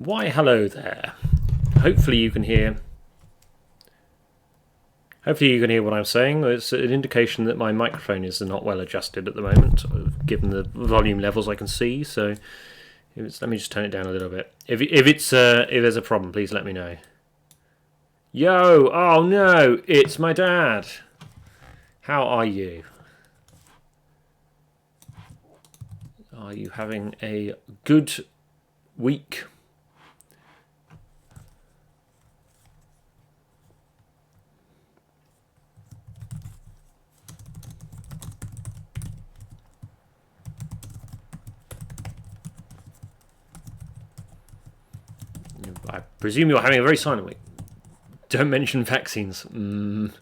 Why, hello there. Hopefully you can hear. Hopefully you can hear what I'm saying. It's an indication that my microphone is not well adjusted at the moment, given the volume levels I can see. So, let me just turn it down a little bit. If there's a problem, please let me know. Yo! Oh no! It's my dad. How are you? Are you having a good week? I presume you're having a very silent week. Don't mention vaccines. No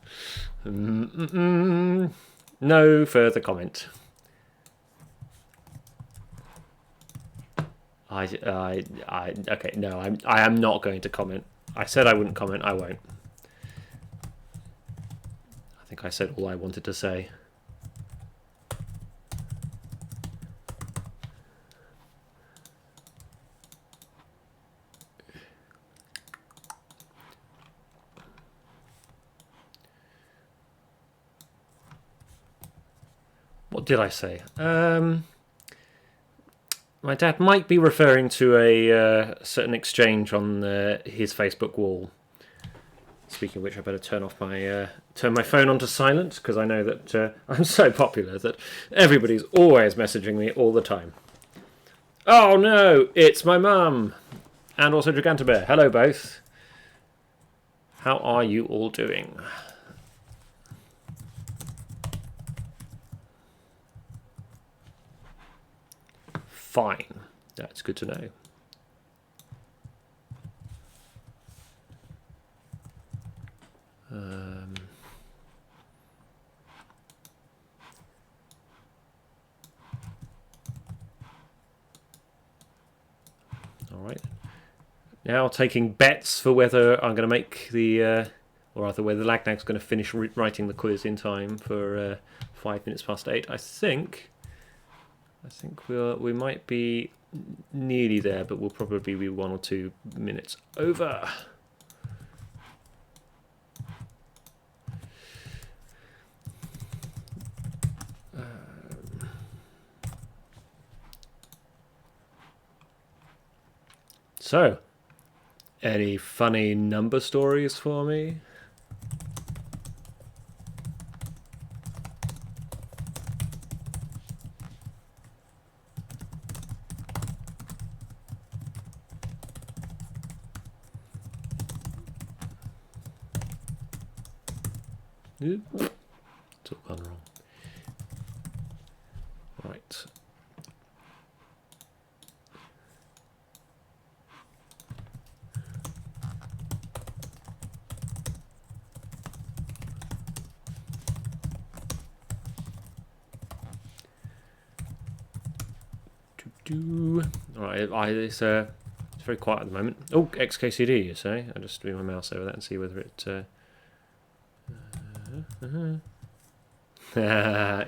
further comment. Okay, no, I am not going to comment. I said I wouldn't comment. I won't. I think I said all I wanted to say. What did I say? My dad might be referring to a certain exchange on his Facebook wall. Speaking of which, I better turn my phone onto silent, because I know that I'm so popular that everybody's always messaging me all the time. Oh no, it's my mum, and also Gigantobear. Hello both. How are you all doing? Fine. That's good to know. All right. Now taking bets for whether I'm going to make the, or rather whether Lagnag's going to finish writing the quiz in time for 5 minutes past 8. I think we might be nearly there, but we'll probably be 1 or 2 minutes over. So, any funny number stories for me? It's all gone wrong. Right. All right. It's very quiet at the moment. Oh, XKCD, you say? I'll just move my mouse over that and see whether it.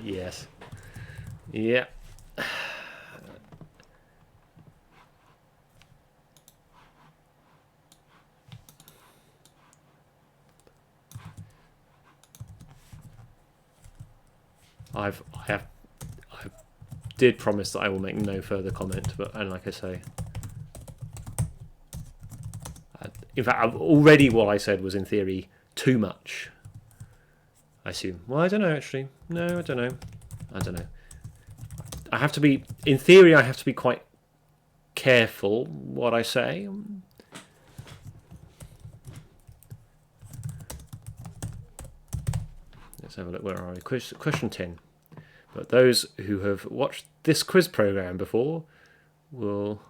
Yes. Yeah. I did promise that I will make no further comment, and like I say, in fact, already what I said was in theory too much. I assume. Well, I don't know actually. No, I don't know. I have to be, in theory, I have to be quite careful what I say. Let's have a look. Where are we? Question 10. But those who have watched this quiz program before will.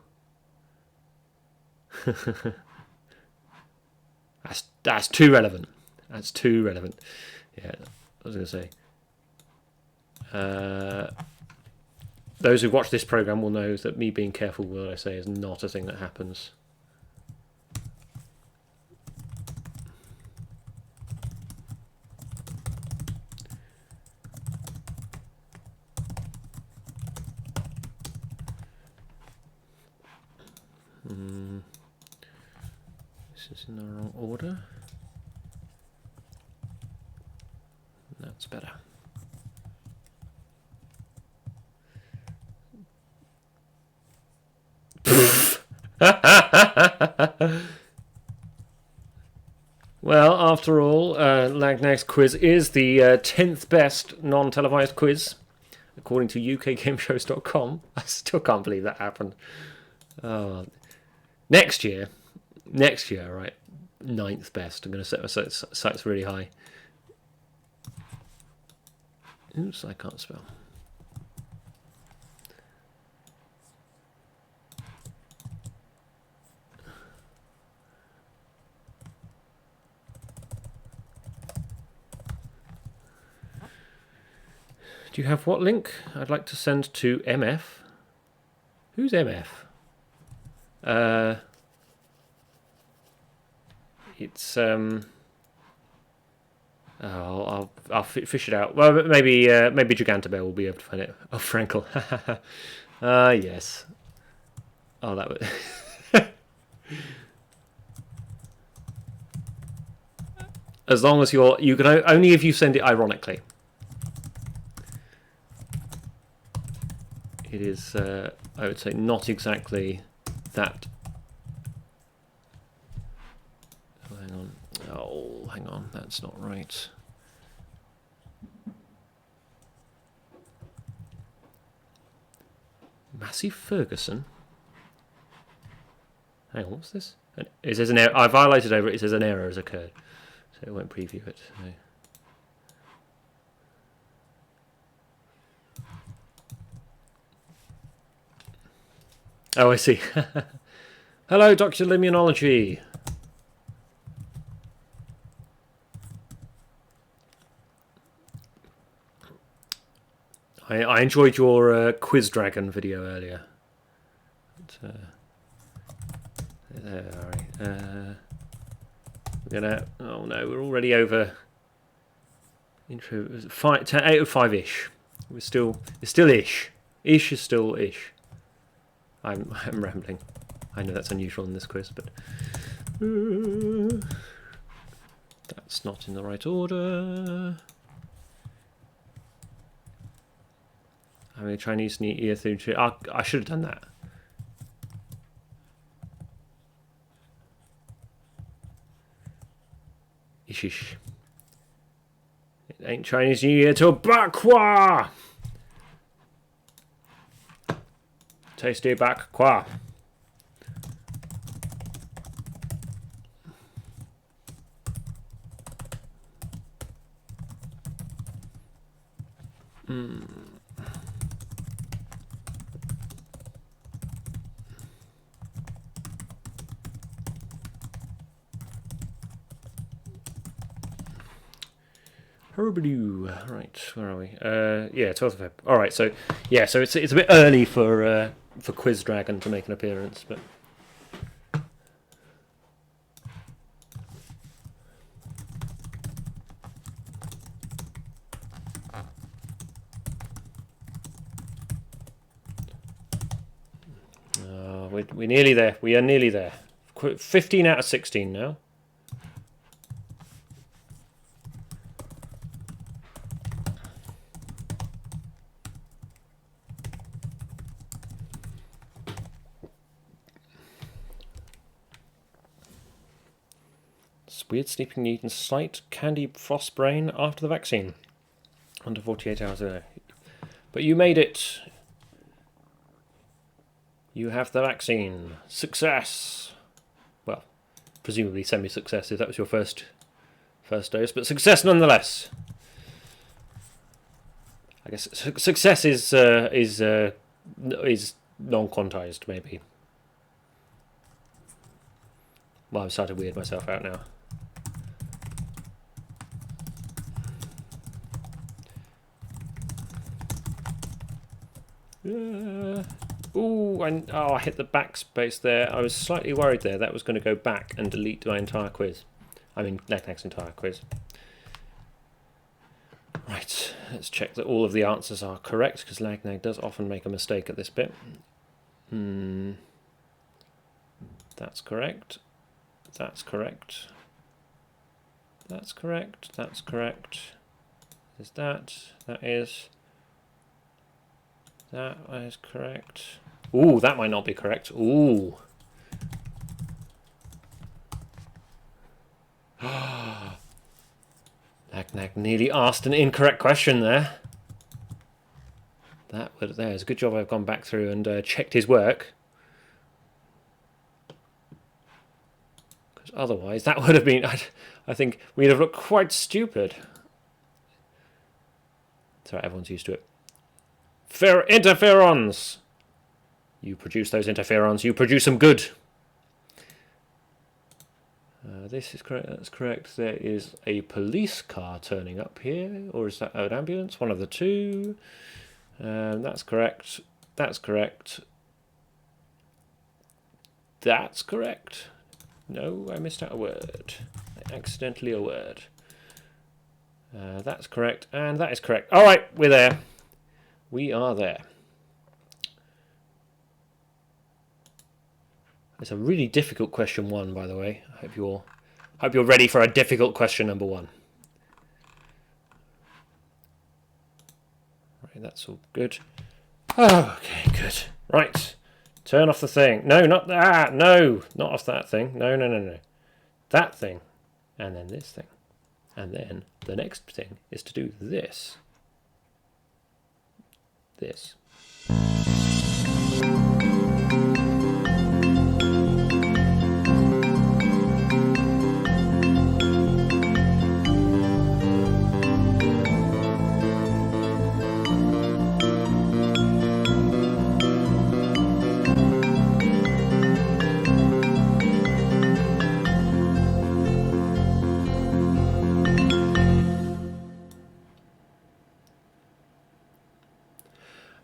That's too relevant. That's too relevant. Yeah, I was going to say. Those who watch this program will know that me being careful with what I say is not a thing that happens. is in the wrong order. That's better. Well, after all, Lagnag's quiz is the 10th best non-televised quiz, according to ukgameshows.com. I still can't believe that happened. Next year, right, 9th best. I'm going to set my sights really high. Oops, I can't spell. Do you have what link? I'd like to send to MF. Who's MF? It's I'll fish it out. Well, maybe Gigantobear will be able to find it. Oh, Frankel. Yes. Oh, that was. As long as you can only if you send it ironically. It is, I would say, not exactly that. Oh, hang on. Oh, hang on. That's not right. Massey Ferguson? Hang on, what's this? It says an error. I've highlighted over it. It says an error has occurred. So it won't preview it. So. Oh, I see. Hello, Dr. Limionology. I enjoyed your Quiz Dragon video earlier. But, all right. We're gonna. Oh no, we're already over. Intro 8 out of 5-ish. It's still ish. Ish is still ish. I'm rambling. I know that's unusual in this quiz, but that's not in the right order. Having a Chinese New Year through. I should have done that. Ish. It ain't Chinese New Year till Bakwa. Tasty Bakwa. Right, where are we? Yeah, 12th of Feb. All right, so yeah, so it's a bit early for Quiz Dragon to make an appearance, but we're nearly there. We are nearly there. 15 out of 16 now. Weird sleeping need and slight candy frost brain after the vaccine. Under 48 hours ago. But you made it. You have the vaccine. Success. Well, presumably semi-success if that was your first dose, but success nonetheless. I guess success is non-quantized maybe. Well, I've started to weird myself out now. I hit the backspace there. I was slightly worried there. That was going to go back and delete my entire quiz. I mean, Lagnag's entire quiz. Right, let's check that all of the answers are correct, because Lagnag does often make a mistake at this bit. That's correct. That's correct. That's correct. That's correct. Is that? That is. That is correct. Ooh, that might not be correct. Ooh. Nag nearly asked an incorrect question there. That was there. It's a good job I've gone back through and checked his work. Because otherwise, that would have been. I think we'd have looked quite stupid. Sorry, everyone's used to it. Interferons. You produce those interferons. You produce them good. This is correct. That's correct. There is a police car turning up here, or is that an ambulance? One of the two. That's correct. That's correct. That's correct. No, I missed out a word. Accidentally a word. That's correct, and that is correct. All right, we're there. We are there. It's a really difficult question 1, by the way. I hope you're ready for a difficult question number 1. Right, that's all good. Oh, okay, good. Right, turn off the thing. No, not that. No, not off that thing. No. That thing, and then this thing, and then the next thing is to do this. This.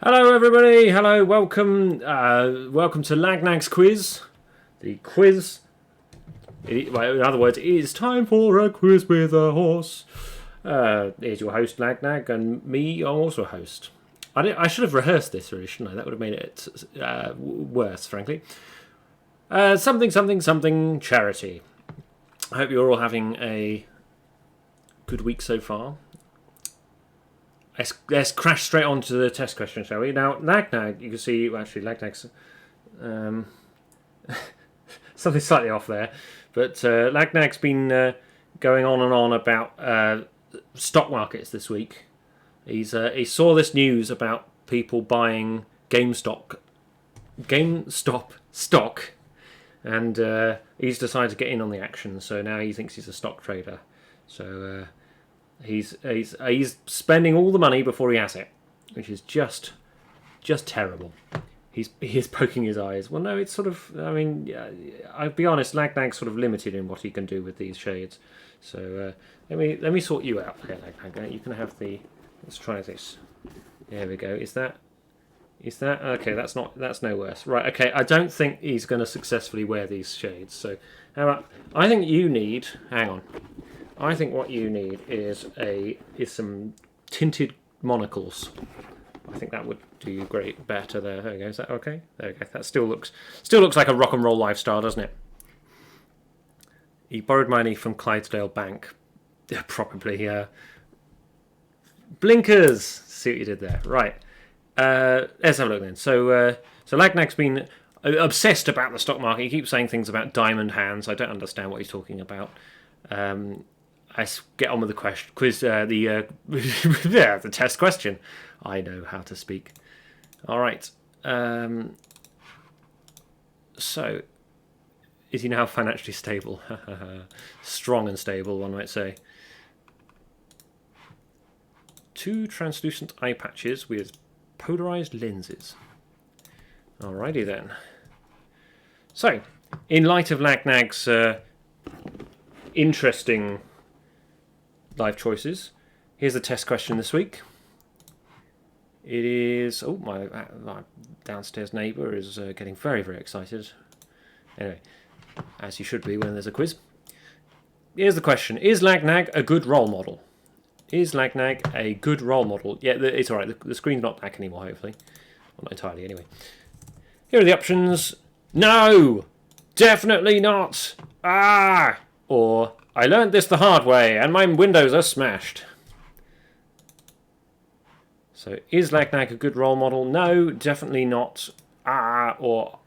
Hello everybody, hello, welcome to Lagnag's quiz. The quiz, in other words, it is time for a quiz with a horse. Here's your host Lagnag, and me, I'm also a host. I should have rehearsed this really, shouldn't I? That would have made it worse, frankly. Something charity. I hope you're all having a good week so far. Let's crash straight on to the test question, shall we? Now, Lagnag, you can see, well, actually, Lagnag's something slightly off there, but Lagnag's been going on and on about stock markets this week. He saw this news about people buying GameStop stock, and he's decided to get in on the action. So now he thinks he's a stock trader. So. He's spending all the money before he has it, which is just terrible. He is poking his eyes. Well, no, it's sort of. I mean, I'll be honest. Lagnag's sort of limited in what he can do with these shades. So let me sort you out here, Lagnag. You can have the. Let's try this. There we go. Is that okay? That's no worse. Right. Okay. I don't think he's going to successfully wear these shades. So how about? I think you need. Hang on. I think what you need is some tinted monocles. I think that would do you better there. There we go. Is that okay? There we go. That still looks like a rock and roll lifestyle, doesn't it? He borrowed money from Clydesdale Bank. Yeah, probably. Blinkers. See what you did there. Right. Let's have a look then. So Lagnag's been obsessed about the stock market. He keeps saying things about diamond hands. I don't understand what he's talking about. Let's get on with the quiz. The test question. I know how to speak. All right. So, is he now financially stable? Strong and stable, one might say. 2 translucent eye patches with polarized lenses. Alrighty then. So, in light of Lagnag's interesting life choices, here's the test question this week. It is... Oh, my downstairs neighbour is getting very, very excited. Anyway, as you should be when there's a quiz. Here's the question. Is Lagnag a good role model? Is Lagnag a good role model? Yeah, it's alright. The screen's not black anymore, hopefully. Well, not entirely, anyway. Here are the options. No! Definitely not! Ah! Or, I learned this the hard way, and my windows are smashed. So, is Lag Nag a good role model? No, definitely not. Ah! Or,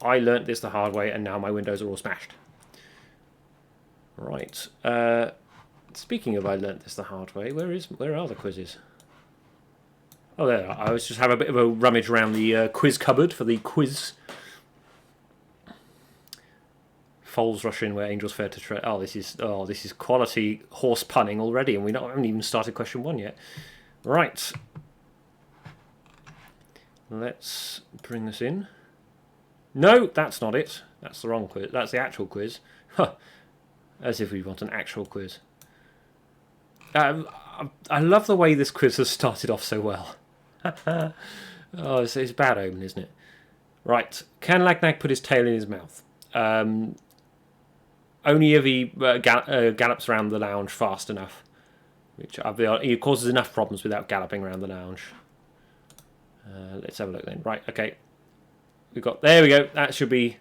I learnt this the hard way, and now my windows are all smashed. Right. Speaking of I learnt this the hard way, where are the quizzes? Oh, there. I was just having a bit of a rummage around the quiz cupboard for the quiz. Foals rush in where angels fair to tread. Oh, this is quality horse punning already, and we haven't even started question 1 yet. Right. Let's bring this in. No, that's not it. That's the wrong quiz. That's the actual quiz. Huh. As if we want an actual quiz. I love the way this quiz has started off so well. Oh, it's a bad omen, isn't it? Right. Can Lag Nag put his tail in his mouth? Only if he gallops around the lounge fast enough. Which he causes enough problems without galloping around the lounge. Let's have a look then. Right, okay. There we go. That should be...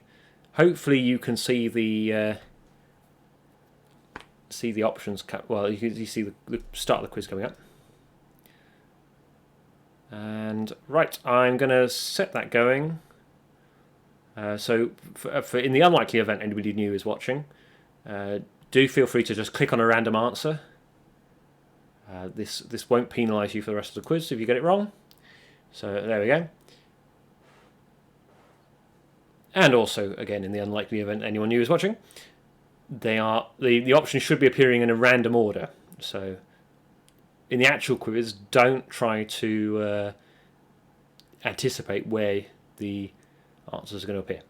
Hopefully you can see the options. Well, you see the start of the quiz coming up. And right, I'm going to set that going. So for in the unlikely event anybody new is watching, do feel free to just click on a random answer. This won't penalise you for the rest of the quiz if you get it wrong. So there we go. And also, again, in the unlikely event anyone new is watching, the options should be appearing in a random order. So in the actual quiz, don't try to anticipate where the answers are going to appear.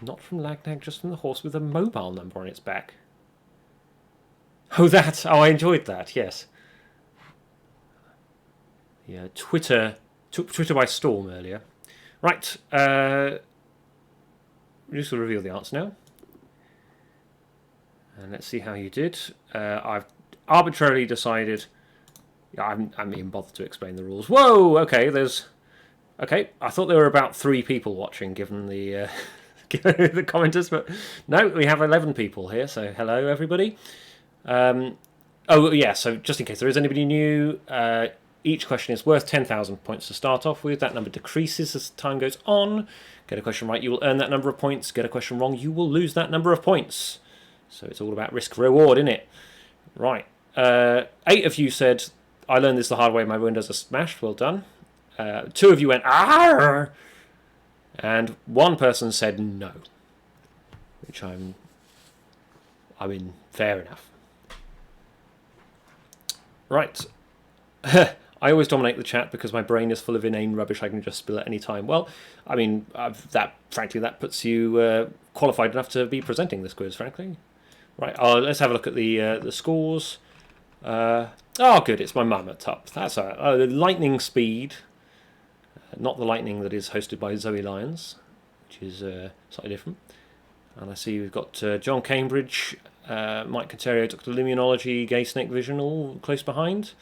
Not from Lag Nag, just from the horse with a mobile number on its back. Oh, that! Oh, I enjoyed that, yes. Yeah, Twitter took Twitter by storm earlier. Right, we're just going to reveal the answer now. And let's see how you did. I've arbitrarily decided... Yeah, I haven't even bothered to explain the rules. Whoa, okay, Okay, I thought there were about 3 people watching, given the the commenters, but no, we have 11 people here, so hello, everybody. Oh, yeah, so just in case there is anybody new, each question is worth 10,000 points to start off with. That number decreases as time goes on. Get a question right, you will earn that number of points. Get a question wrong, you will lose that number of points. So it's all about risk-reward, isn't it? Right. 8 of you said, I learned this the hard way, my windows are smashed. Well done. 2 of you went, ah! And 1 person said no. Which I mean, fair enough. Right. I always dominate the chat because my brain is full of inane rubbish I can just spill at any time. Well, I mean, frankly, that puts you qualified enough to be presenting this quiz, frankly. Right, let's have a look at the scores. Oh, good, it's my mum at top. That's all right. The lightning speed, not the lightning that is hosted by Zoe Lyons, which is slightly different. And I see we've got John Cambridge, Mike Conterio, Dr. Limionology, Gay Snake Vision, all close behind.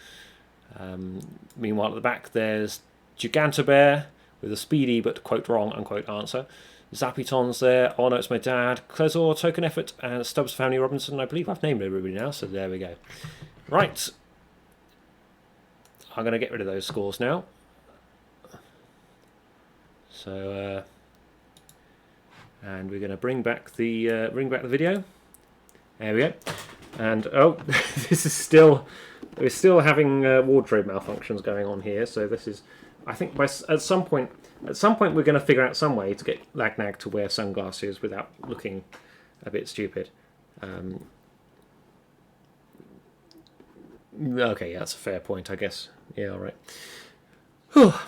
Meanwhile, at the back, there's Gigantobear with a speedy but quote wrong unquote answer. Zappiton's there. Oh no, it's my dad. Clesor, Token Effort, and Stubbs Family Robinson. I believe I've named everybody now, so there we go. Right. I'm going to get rid of those scores now. So, and we're going to bring back the video. There we go. And oh, this is still we're still having wardrobe malfunctions going on here. So this is, I think, at some point we're going to figure out some way to get Lag Nag to wear sunglasses without looking a bit stupid. Okay, yeah, that's a fair point, I guess. Yeah, all right.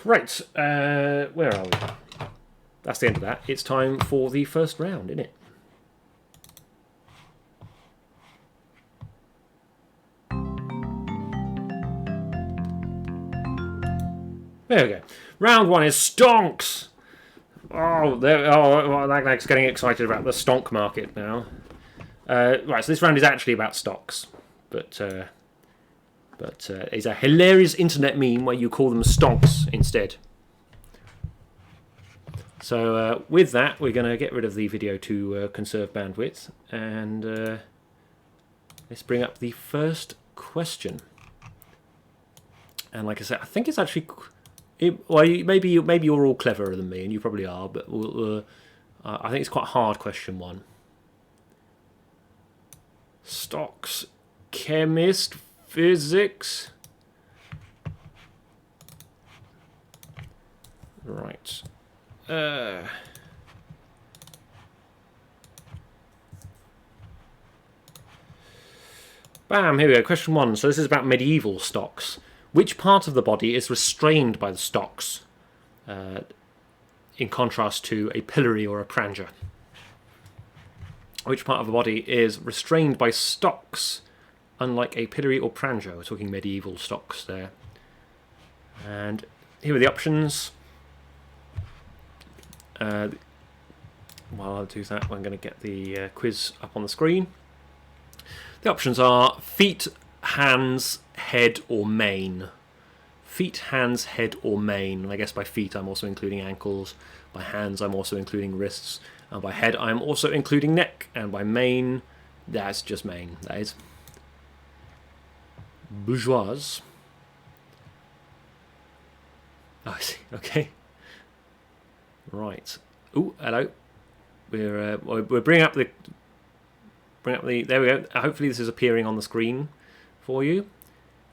Right, where are we? That's the end of that. It's time for the first round, isn't it? There we go. Round 1 is stonks. Lag Nag's getting excited about the stonk market now. Right, so this round is actually about stocks, but it's a hilarious internet meme where you call them stonks instead. So with that, we're going to get rid of the video to conserve bandwidth, and let's bring up the first question. And like I said, I think it's actually, maybe you're all cleverer than me, and you probably are, but I think it's quite a hard question one. Stocks, chemist, physics. Right. Bam, here we go. Question one. So this is about medieval stocks. Which part of the body is restrained by the stocks, in contrast to a pillory or a pranger? Which part of the body is restrained by stocks, unlike a pillory or pranger? We're talking medieval stocks there. And here are the options. While I'll do that, I'm going to get the quiz up on the screen. The options are feet, hands, head, or mane. Feet, hands, head, or mane. And I guess by feet I'm also including ankles. By hands I'm also including wrists. And by head I'm also including neck. And by mane, that's just mane. That is bourgeoise. Oh, I see. Okay. Right. Oh, hello. We're bringing up the. There we go. Hopefully this is appearing on the screen for you.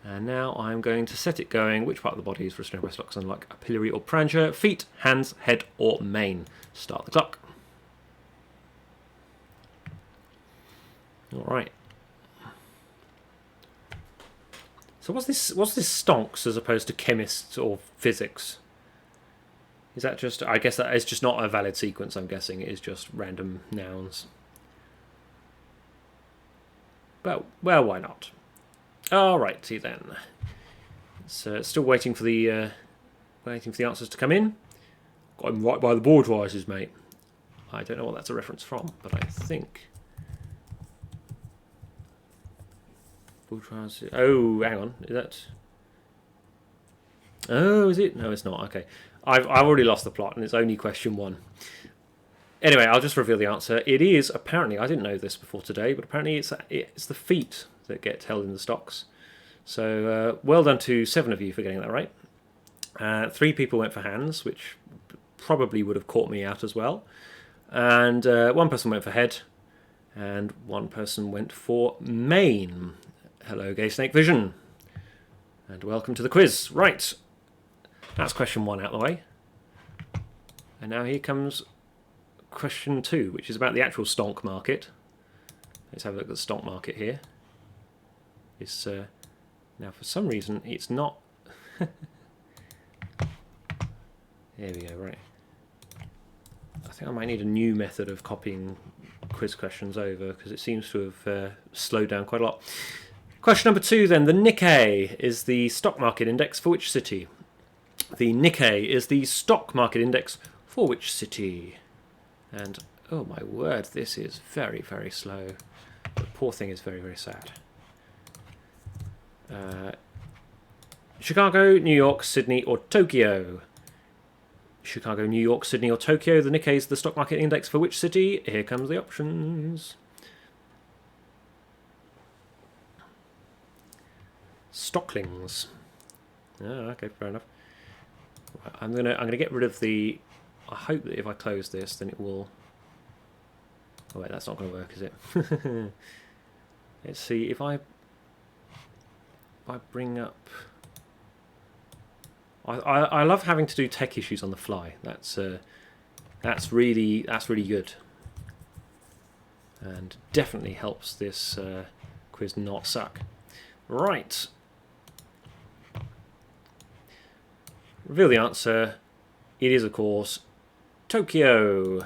And now I'm going to set it going. Which part of the body is restrained by stocks, unlike a pillory or pranger? Feet, hands, head, or mane. Start the clock. All right. So what's this stonks as opposed to chemists or physics? Is that just... I guess that is just not a valid sequence, I'm guessing. It is just random nouns. Well, why not? Alrighty then. So still waiting for the answers to come in. Got him right by the bourgeoises, mate. I don't know what that's a reference from, but I think... Bourgeoisie... Oh, hang on. Is that... Oh, is it? No, it's not. Okay. I've already lost the plot, and it's only question one. Anyway, I'll just reveal the answer. It is apparently, I didn't know this before today, but apparently it's the feet that get held in the stocks. So well done to 7 of you for getting that right. 3 people went for hands, which probably would have caught me out as well. And 1 person went for head, and 1 person went for mane. Hello, Gay Snake Vision. And welcome to the quiz. Right. That's question 1 out of the way. And now here comes question 2, which is about the actual stonk market. Let's have a look at the stonk market here. It's now for some reason it's not. Here we go. Right. I think I might need a new method of copying quiz questions over because it seems to have slowed down quite a lot. Question number 2 then. The Nikkei is the stock market index for which city? The Nikkei is the stock market index for which city? And, oh my word, this is very, very slow. The poor thing is very, very sad. Chicago, New York, Sydney, or Tokyo? Chicago, New York, Sydney, or Tokyo. The Nikkei is the stock market index for which city? Here comes the options. Stocklings. Oh, okay, fair enough. Right, I'm gonna get rid of the. I hope that if I close this, then it will. Oh wait, that's not going to work, is it? Let's see if I bring up. I love having to do tech issues on the fly. That's really good, and definitely helps this quiz not suck. Right. Reveal the answer. It is, of course, Tokyo.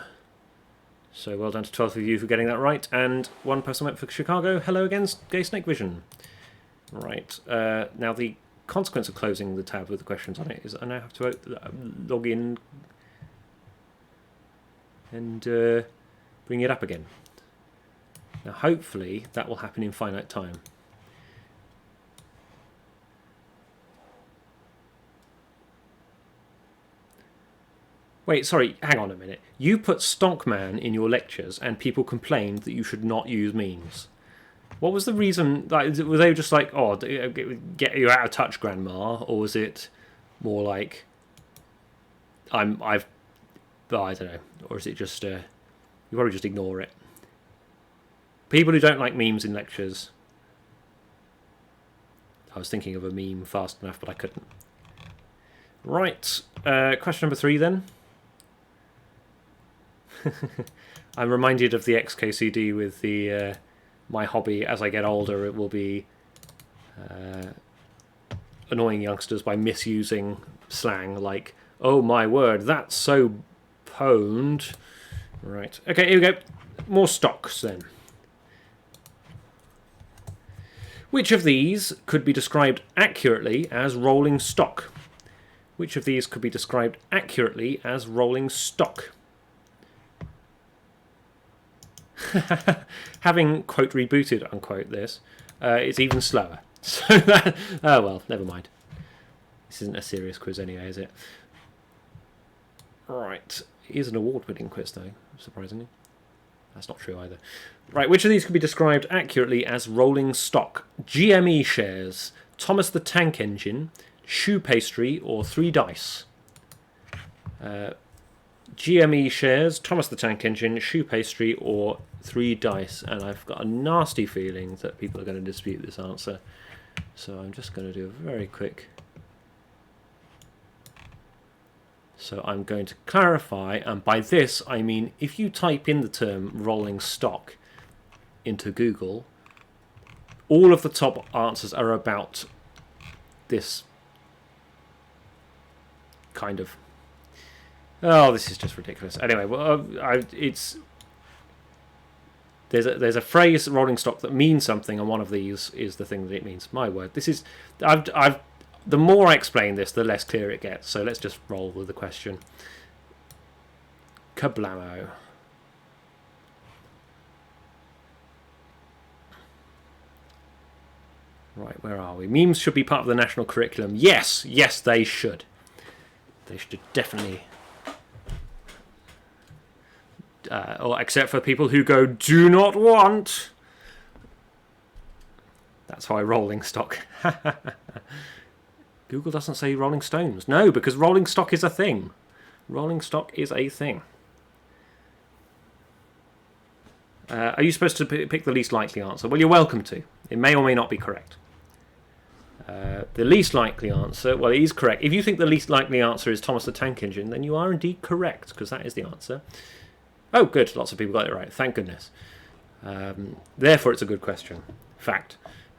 So well done to 12 of you for getting that right. And 1 person went for Chicago. Hello again, Gay Snake Vision. Right. Now the consequence of closing the tab with the questions on it is I now have to log in and bring it up again. Now hopefully that will happen in finite time. Wait, sorry, hang on a minute. You put Stonkman in your lectures and people complained that you should not use memes. What was the reason? Like, were they just like, oh, get you out of touch, grandma? Or was it more like, oh, I don't know. Or is it just, you probably just ignore it. People who don't like memes in lectures. I was thinking of a meme fast enough, but I couldn't. Right, question number 3 then. I'm reminded of the XKCD with the my hobby as I get older. It will be annoying youngsters by misusing slang like, oh my word, that's so pwned. Right, okay, here we go. More stocks then. Which of these could be described accurately as rolling stock? Which of these could be described accurately as rolling stock? Having, quote, rebooted, unquote, this, it's even slower. So that, oh well, never mind. This isn't a serious quiz anyway, is it? Right, it is an award-winning quiz though, surprisingly. That's not true either. Right, which of these could be described accurately as rolling stock? GME shares, Thomas the Tank Engine, shoe pastry, or 3 dice? GME shares, Thomas the Tank Engine, shoe pastry, or 3 dice. And I've got a nasty feeling that people are going to dispute this answer. So I'm just going to do a very quick... So I'm going to clarify, and by this I mean if you type in the term rolling stock into Google, all of the top answers are about this kind of... Oh, this is just ridiculous. Anyway, well, there's a phrase rolling stock that means something, and one of these is the thing that it means. My word, this is the more I explain this, the less clear it gets. So let's just roll with the question. Kablamo. Right, where are we? Memes should be part of the national curriculum. Yes, yes, they should. They should definitely. Or except for people who go, do not want. That's why rolling stock. Google doesn't say Rolling Stones. No, because rolling stock is a thing. Rolling stock is a thing. Are you supposed to pick the least likely answer? Well, you're welcome to. It may or may not be correct. The least likely answer, well, it is correct. If you think the least likely answer is Thomas the Tank Engine, then you are indeed correct, because that is the answer. Oh, good. Lots of people got it right. Thank goodness. Therefore, it's a good question. Fact.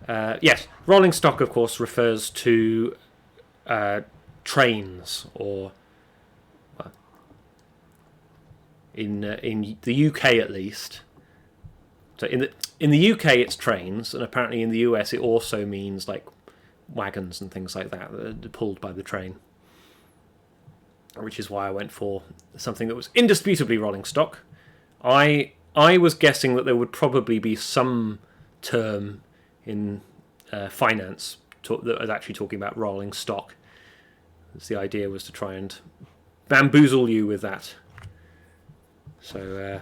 Yes, rolling stock, of course, refers to trains, or in the UK at least. So in the UK it's trains, and apparently in the US it also means like wagons and things like that are pulled by the train. Which is why I went for something that was indisputably rolling stock. I was guessing that there would probably be some term in finance that was actually talking about rolling stock. The idea was to try and bamboozle you with that. So,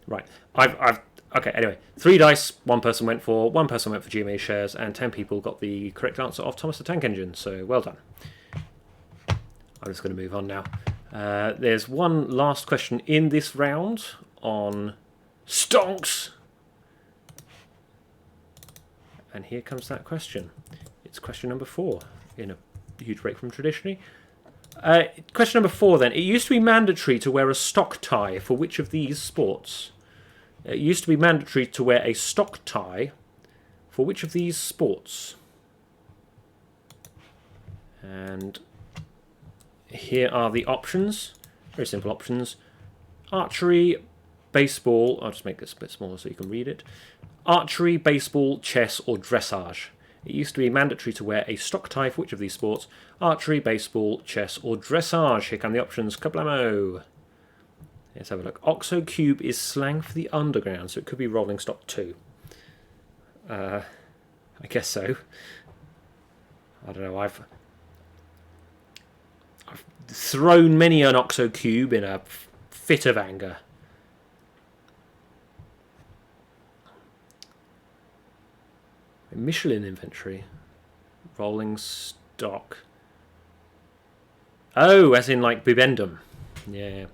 right, okay. Anyway, 3 dice. One person went for GMA shares, and 10 people got the correct answer of Thomas the Tank Engine. So, well done. I'm just going to move on now. There's one last question in this round on stonks. And here comes that question. It's question number 4 in a huge break from traditionally. Question number 4 then. It used to be mandatory to wear a stock tie for which of these sports? It used to be mandatory to wear a stock tie for which of these sports? And here are the options. Very simple options. Archery, baseball. I'll just make this a bit smaller so you can read it. Archery, baseball, chess, or dressage. It used to be mandatory to wear a stock tie for which of these sports? Archery, baseball, chess, or dressage. Here come the options. Kablamo. Let's have a look. Oxo cube is slang for the underground, so it could be rolling stock too. I guess so. I don't know. I've thrown many an OXO cube in a fit of anger. Michelin inventory. Rolling stock. Oh, as in like Bibendum. Yeah. I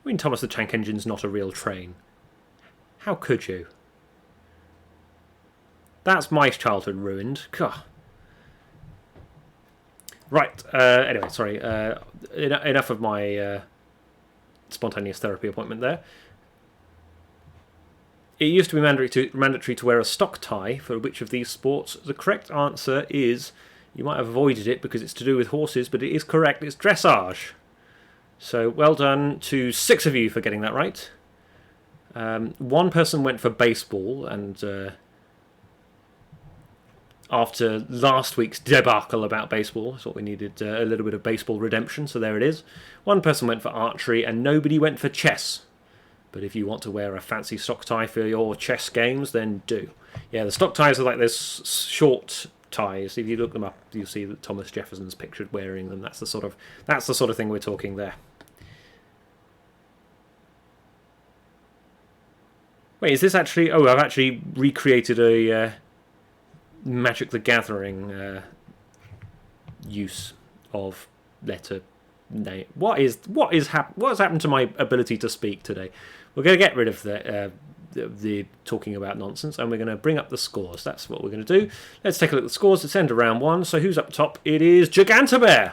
mean, Thomas the Tank Engine's not a real train. How could you? That's my childhood ruined. God. Right. Anyway, sorry. Enough of my spontaneous therapy appointment there. It used to be mandatory to wear a stock tie for which of these sports? The correct answer is, you might have avoided it because it's to do with horses, but it is correct. It's dressage. So well done to 6 of you for getting that right. One person went for baseball, and after last week's debacle about baseball, I thought we needed a little bit of baseball redemption, so there it is. One person went for archery, and nobody went for chess. But if you want to wear a fancy stock tie for your chess games, then do. Yeah, the stock ties are like this short ties. If you look them up, you'll see that Thomas Jefferson's pictured wearing them. That's the sort of thing we're talking there. Wait, is this actually... Oh, I've actually recreated a Magic the Gathering use of letter name. What has happened to my ability to speak today? We're going to get rid of the talking about nonsense, and we're going to bring up the scores. That's what we're going to do. Let's take a look at the scores. It's end of round 1. So who's up top? It is Gigantobear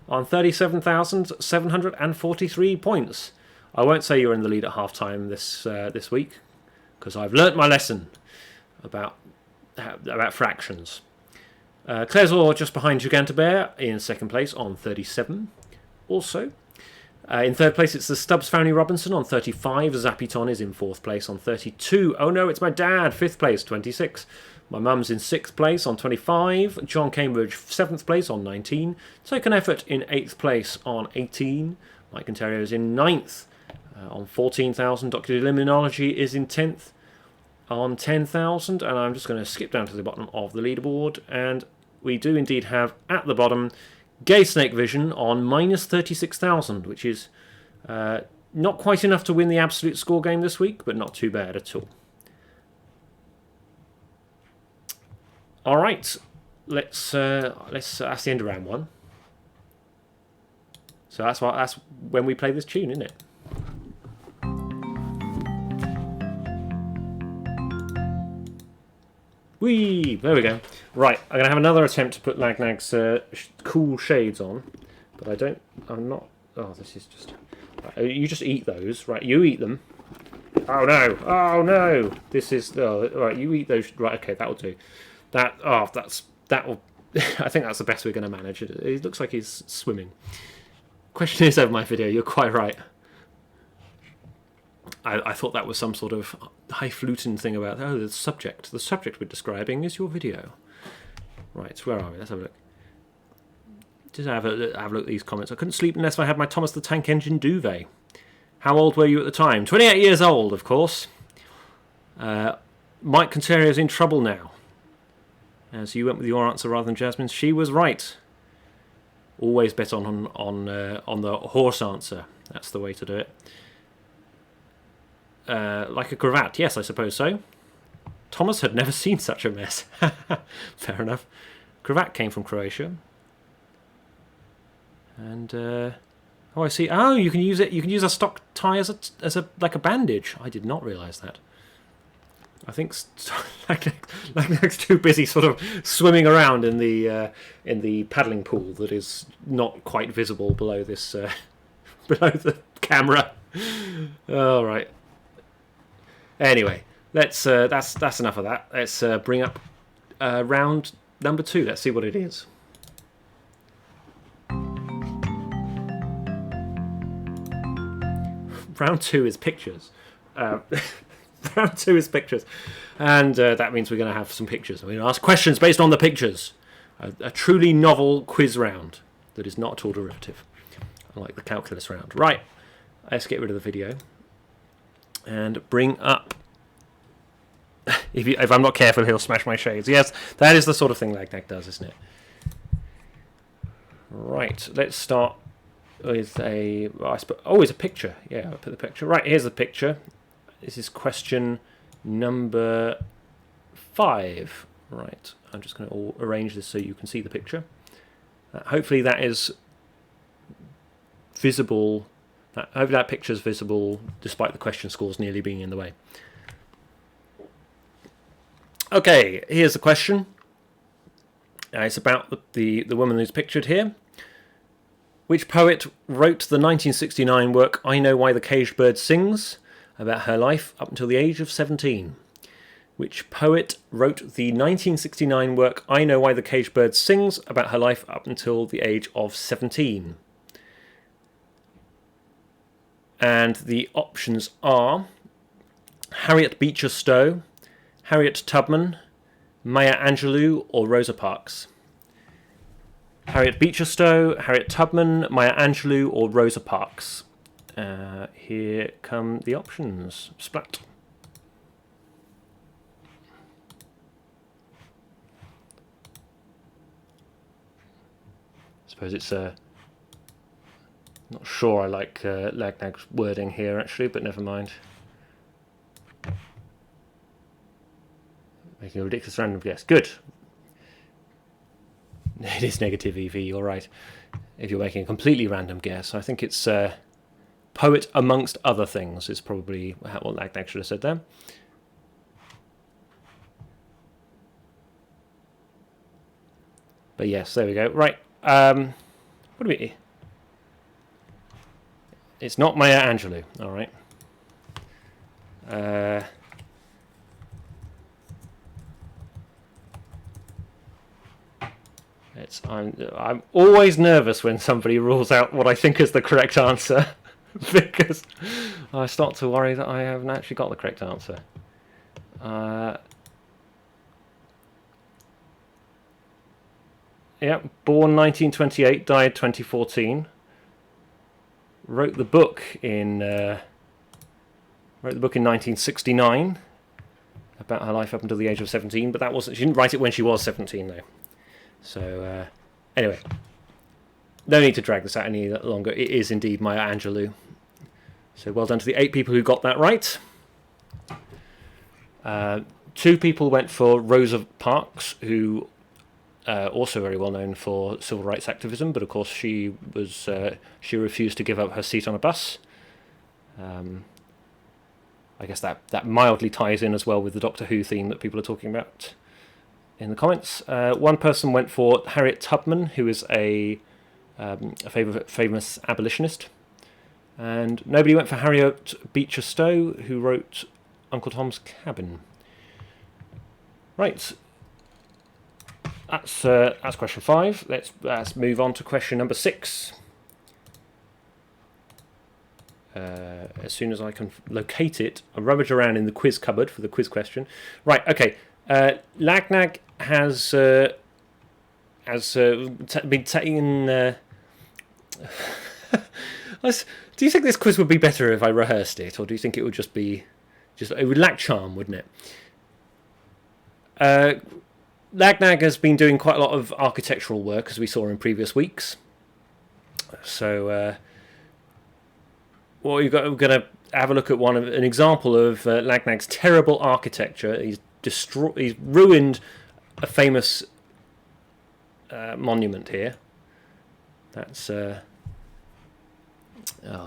on 37,743 points. I won't say you're in the lead at half-time this week, because I've learnt my lesson about fractions. Claresor just behind Gigantobear in second place on 37. Also, in third place it's the Stubbs Family Robinson on 35. Zappiton is in fourth place on 32. Oh no, it's my dad, fifth place, 26. My mum's in sixth place on 25. John Cambridge, seventh place on 19. Second Effort in eighth place on 18. Mike Ontario is in ninth on 14,000. Dr. Eliminology is in 10th on 10,000. And I'm just going to skip down to the bottom of the leaderboard. And we do indeed have at the bottom Gay Snake Vision on minus 36,000, which is not quite enough to win the absolute score game this week, but not too bad at all. All right, that's the end of round 1. So that's when we play this tune, isn't it? Whee! There we go. Right, I'm going to have another attempt to put Lagnag's cool shades on, but I'm not... Oh, this is just... Right, you just eat those, right? You eat them. Oh, no! Oh, no! This is... Oh, right, you eat those... Right, okay, that'll do. That'll... I think that's the best we're going to manage it. It looks like he's swimming. Question is over my video, you're quite right. I thought that was some sort of highfalutin thing about, the subject we're describing is your video. Right, where are we? Let's have a look. Just have a look at these comments. I couldn't sleep unless I had my Thomas the Tank Engine duvet. How old were you at the time? 28 years old, of course. Mike Conterio's in trouble now. So you went with your answer rather than Jasmine's. She was right. Always bet on the horse answer. That's the way to do it. Like a cravat, yes, I suppose so. Thomas had never seen such a mess. Fair enough. Cravat came from Croatia. And oh, I see. Oh, you can use it. You can use a stock tie as a like a bandage. I did not realise that. I think Lagnag's too busy sort of swimming around in the paddling pool that is not quite visible below this below the camera. All right. Anyway, that's enough of that. Let's bring up round number 2. Let's see what it is. Round 2 is pictures. Round 2 is pictures. And that means we're going to have some pictures. We're going to ask questions based on the pictures. A truly novel quiz round that is not at all derivative. Unlike the calculus round. Right, let's get rid of the video. And bring up... If I'm not careful, he'll smash my shades. Yes, that is the sort of thing Lagnag does, isn't it? Right, let's start with it's a picture. Yeah, I'll put the picture. Right, here's the picture. This is question number 5. Right, I'm just going to arrange this so you can see the picture. Hopefully that is visible. Hopefully that picture is visible despite the question scores nearly being in the way. Okay, here's the question. It's about the woman who's pictured here. Which poet wrote the 1969 work I Know Why the Caged Bird Sings, about her life up until the age of 17? Which poet wrote the 1969 work I Know Why the Caged Bird Sings, about her life up until the age of 17? And the options are Harriet Beecher Stowe, Harriet Tubman, Maya Angelou, or Rosa Parks. Harriet Beecher Stowe, Harriet Tubman, Maya Angelou, or Rosa Parks. Here come the options. Splat. I suppose it's not sure I like Lagnag's wording here actually, but never mind. Making a ridiculous random guess. Good. It is negative EV, you're right. If you're making a completely random guess, I think it's poet amongst other things is probably what Lagnag should have said there. But yes, there we go. Right. What do we... It's not Maya Angelou. All right. I'm always nervous when somebody rules out what I think is the correct answer because I start to worry that I haven't actually got the correct answer. Yeah, born 1928, died 2014. Wrote the book in 1969 about her life up until the age of 17, but she didn't write it when she was 17 though. So anyway, no need to drag this out any longer. It is indeed Maya Angelou. So well done to the 8 people who got that right. 2 people went for Rosa Parks, who also very well known for civil rights activism, but of course she refused to give up her seat on a bus. I guess that mildly ties in as well with the Doctor Who theme that people are talking about in the comments. 1 person went for Harriet Tubman, who is a famous abolitionist. And nobody went for Harriet Beecher Stowe, who wrote Uncle Tom's Cabin. Right. That's question 5. Let's move on to question number 6. As soon as I can locate it, I rummage around in the quiz cupboard for the quiz question. Right, okay. Lagnag has been taking... do you think this quiz would be better if I rehearsed it, or do you think it would just be... it would lack charm, wouldn't it? Lagnag has been doing quite a lot of architectural work, as we saw in previous weeks. So, we're going to have a look at an example of Lagnag's terrible architecture. He's ruined a famous monument here. That's oh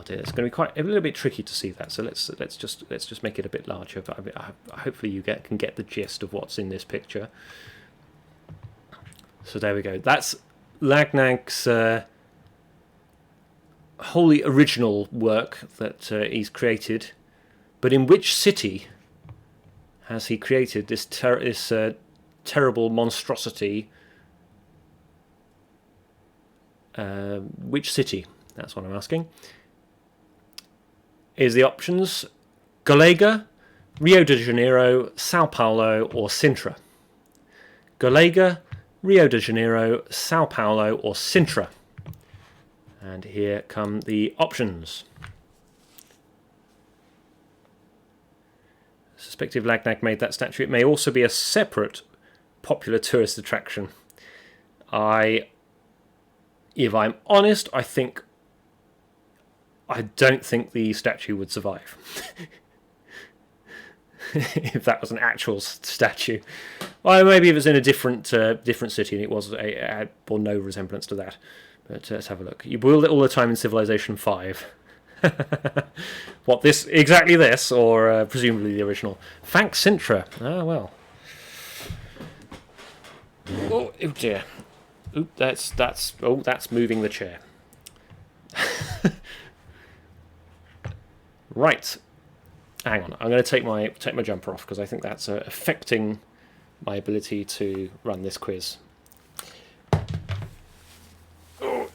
dear, it's going to be a little bit tricky to see that. So let's just make it a bit larger. But hopefully you can get the gist of what's in this picture. So there we go. That's Lagnag's wholly original work that he's created. But in which city has he created this terrible monstrosity? Which city? That's what I'm asking. Is the options Galega, Rio de Janeiro, Sao Paulo, or Sintra? Galega, Rio de Janeiro, Sao Paulo, or Sintra? And here come the options. I suspect if Lagnag made that statue, it may also be a separate popular tourist attraction. I if I'm honest, I don't think the statue would survive. If that was an actual statue. Well, maybe if it's in a different city and it bore no resemblance to that. But let's have a look. You boiled it all the time in Civilization 5. What, this? Exactly this? Or presumably the original? Frank Sintra. Ah, well. Oh dear. Oop, that's moving the chair. Right. Hang on. I'm going to take my jumper off because I think that's affecting my ability to run this quiz. Oh.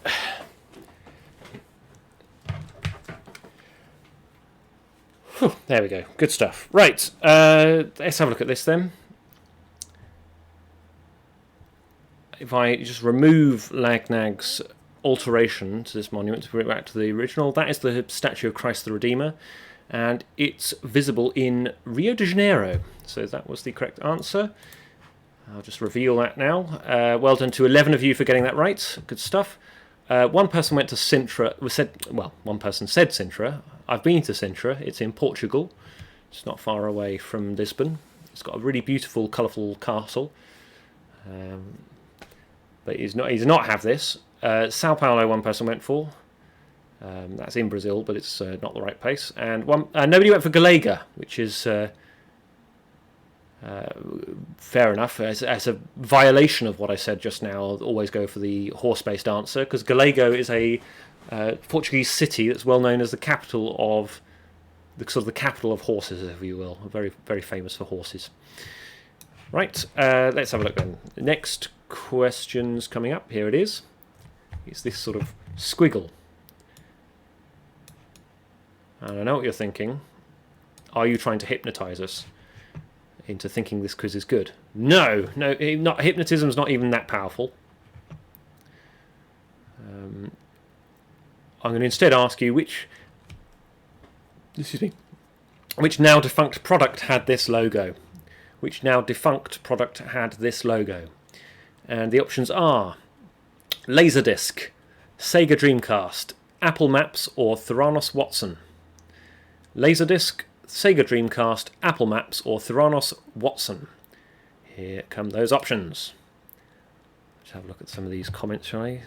Whew, there we go. Good stuff. Right. Let's have a look at this then. If I just remove Lagnag's alteration to this monument to bring it back to the original, that is the statue of Christ the Redeemer, and it's visible in Rio de Janeiro. So that was the correct answer. I'll just reveal that now. Well done to 11 of you for getting that right. Good stuff. One person went to Sintra. One person said Sintra. I've been to Sintra. It's in Portugal. It's not far away from Lisbon. It's got a really beautiful, colourful castle. But he does not have this. Sao Paulo, one person went for. That's in Brazil, but it's not the right place. And nobody went for Galega, which is fair enough. As a violation of what I said just now, I'll always go for the horse-based answer, because Galego is a Portuguese city that's well known as the capital of the capital of horses, if you will. Very, very famous for horses. Right, let's have a look then. The next question's coming up. Here it is. It's this sort of squiggle. And I know what you're thinking. Are you trying to hypnotise us into thinking this quiz is good? No, hypnotism's not even that powerful. I'm going to instead ask you which now defunct product had this logo. Which now defunct product had this logo? And the options are Laserdisc, Sega Dreamcast, Apple Maps, or Theranos Watson. Laserdisc, Sega Dreamcast, Apple Maps, or Theranos Watson. Here come those options. Let's have a look at some of these comments, shall I?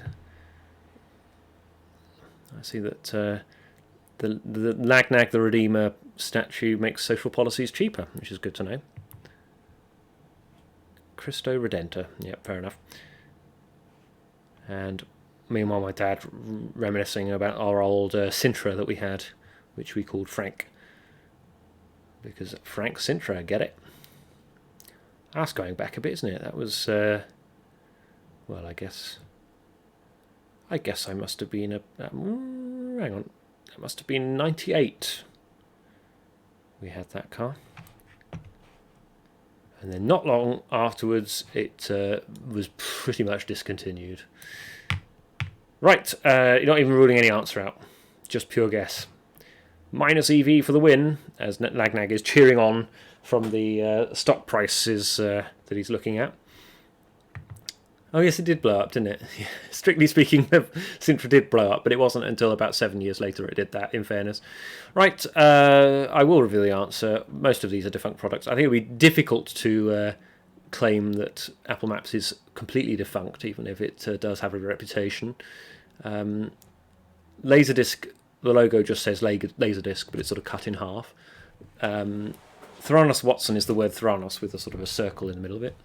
I see that the Lagnag the Redeemer statue makes social policies cheaper, which is good to know. Cristo Redentor. Yep, fair enough. And meanwhile, my dad reminiscing about our old Sintra that we had, which we called Frank. Because Frank Sintra, get it? That's going back a bit, isn't it? That was, well, I guess I must have been hang on. That must have been 98. We had that car. And then not long afterwards, it was pretty much discontinued. Right, you're not even ruling any answer out. Just pure guess. Minus EV for the win, as Lagnag is cheering on from the stock prices that he's looking at. Oh yes, it did blow up, didn't it? Strictly speaking, Sintra did blow up, but it wasn't until about 7 years later it did that, in fairness. Right, I will reveal the answer. Most of these are defunct products. I think it would be difficult to claim that Apple Maps is completely defunct, even if it does have a reputation. Laserdisc, the logo just says Laserdisc, but it's sort of cut in half. Theranos Watson is the word Theranos with a sort of a circle in the middle of it.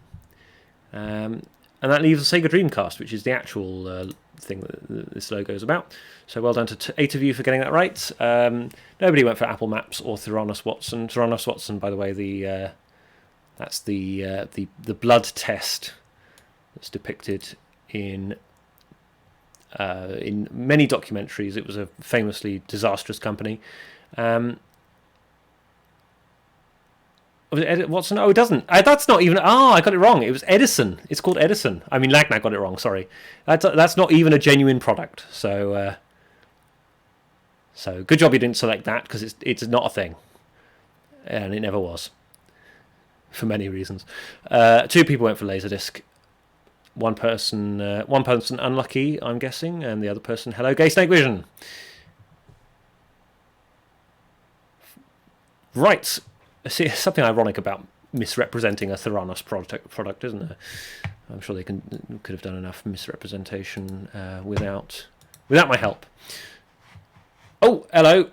And that leaves the Sega Dreamcast, which is the actual thing that this logo is about. So well done to 8 of you for getting that right. Nobody went for Apple Maps or Theranos Watson. Theranos Watson, by the way, that's the blood test that's depicted in many documentaries. It was a famously disastrous company. Watson? Oh, it doesn't. That's not even. I got it wrong. It was Edison. It's called Edison. I mean, Lagnag got it wrong. Sorry. That's not even a genuine product. So good job you didn't select that, because it's not a thing, and it never was, for many reasons. 2 people went for Laserdisc. one person unlucky, I'm guessing, and the other person, hello, Gay Snake Vision. Right. See, something ironic about misrepresenting a Theranos product, isn't there? I'm sure they could have done enough misrepresentation without my help. Oh, hello.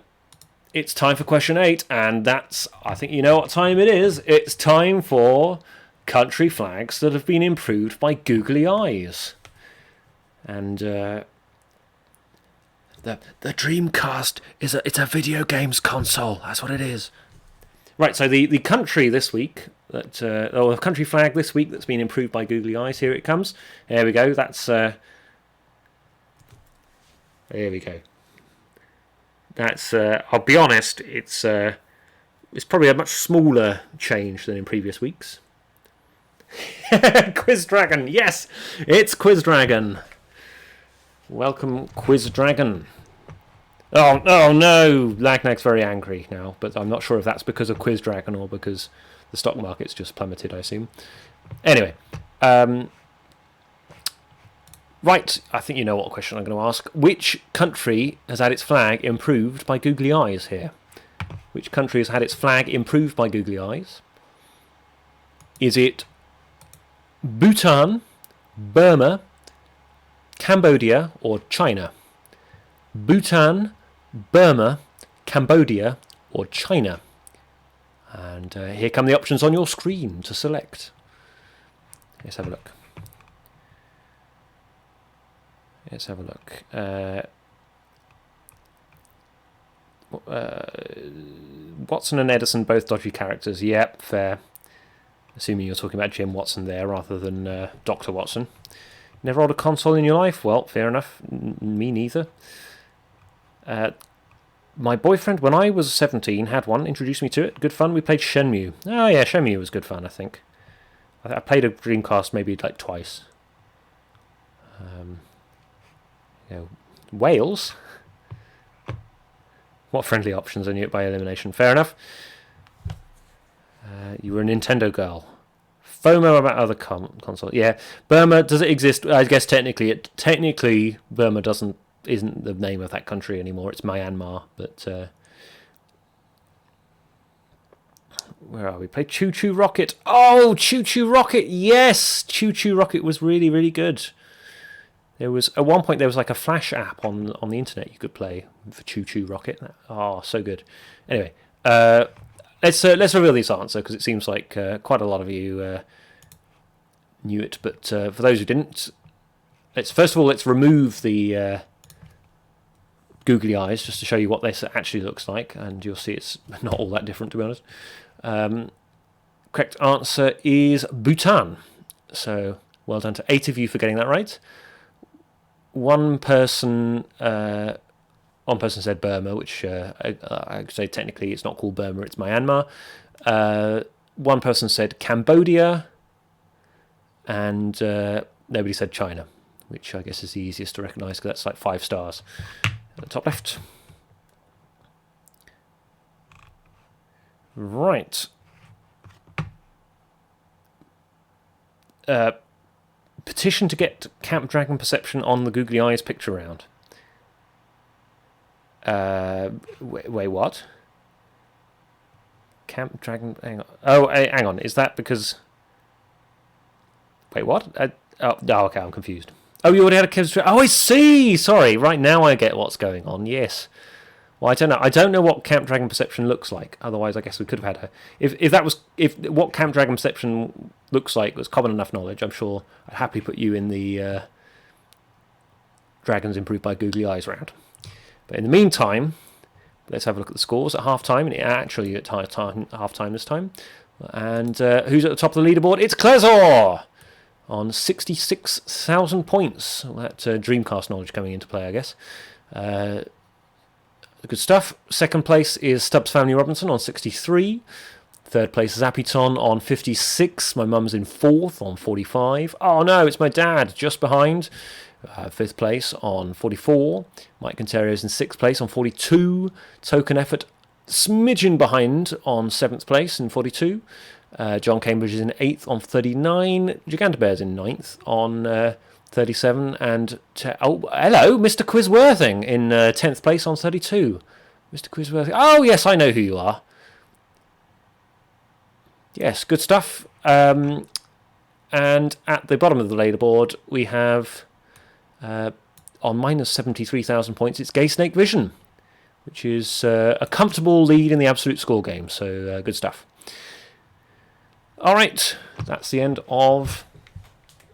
It's time for question 8, and that's, I think you know what time it is. It's time for country flags that have been improved by googly eyes. And the Dreamcast it's a video games console. That's what it is. Right, so the country this week the country flag this week that's been improved by googly eyes. Here it comes. There we go. That's there we go. That's I'll be honest. It's probably a much smaller change than in previous weeks. Quiz Dragon, yes, it's Quiz Dragon. Welcome, Quiz Dragon. Oh no, Lagnag's very angry now, but I'm not sure if that's because of Quiz Dragon or because the stock market's just plummeted, I assume. Anyway, right, I think you know what question I'm going to ask. Which country has had its flag improved by googly eyes here? Which country has had its flag improved by googly eyes? Is it Bhutan, Burma, Cambodia, or China? Bhutan, Burma, Cambodia, or China? And here come the options on your screen to select. Let's have a look. Watson and Edison, both dodgy characters. Yep, fair. Assuming you're talking about Jim Watson there rather than Dr. Watson. Never owned a console in your life? Well, fair enough. Me neither. My boyfriend, when I was 17, had one, introduced me to it. Good fun. We played Shenmue. Oh yeah, Shenmue was good fun, I think. I played a Dreamcast maybe like twice. Wales? What friendly options? I knew it by elimination. Fair enough. You were a Nintendo girl. FOMO about other console. Yeah, Burma, does it exist? I guess technically Burma isn't the name of that country anymore. It's Myanmar, but where are we? Play Choo Choo Rocket. Oh, Choo Choo Rocket. Yes, Choo Choo Rocket was really, really good. There was at one point there was like a Flash app on the internet you could play for Choo Choo Rocket. Oh, so good. Anyway, let's reveal this answer because it seems like quite a lot of you knew it, but for those who didn't, let's remove the googly eyes just to show you what this actually looks like, and you'll see it's not all that different, to be honest. Correct answer is Bhutan. So well done to 8 of you for getting that right. One person said Burma, which I say technically it's not called Burma, it's Myanmar. One person said Cambodia, and nobody said China, which I guess is the easiest to recognise because that's like 5 stars. At the top left. Right. Petition to get Camp Dragon Perception on the googly eyes picture round. Wait, what? Camp Dragon... Hang on. Oh, hang on. Is that because... Wait, what? Okay, I'm confused. Oh, you already had a kids. Oh, I see. Sorry. Right now, I get what's going on. Yes. Well, I don't know. I don't know what Camp Dragon Perception looks like. Otherwise, I guess we could have had her. If what Camp Dragon Perception looks like was common enough knowledge, I'm sure I'd happily put you in the Dragons Improved by Googly Eyes round. But in the meantime, let's have a look at the scores at half-time. And actually at half-time this time. And who's at the top of the leaderboard? It's Klezor! On 66,000 points. That Dreamcast knowledge coming into play, I guess. Good stuff. Second place is Stubbs Family Robinson on 63. Third place is Apiton on 56. My mum's in fourth on 45. Oh no, it's my dad just behind. Fifth place on 44. Mike Conterio's in sixth place on 42. Token Effort smidgen behind on seventh place in 42. John Cambridge is in 8th on 39. Giganta Bear's in 9th on 37. And hello, Mr. Quizworthing in 10th place on 32. Mr. Quizworthing. Oh, yes, I know who you are. Yes, good stuff. And at the bottom of the leaderboard, we have, on minus 73,000 points, it's Gay Snake Vision, which is a comfortable lead in the absolute score game. So good stuff. All right, that's the end of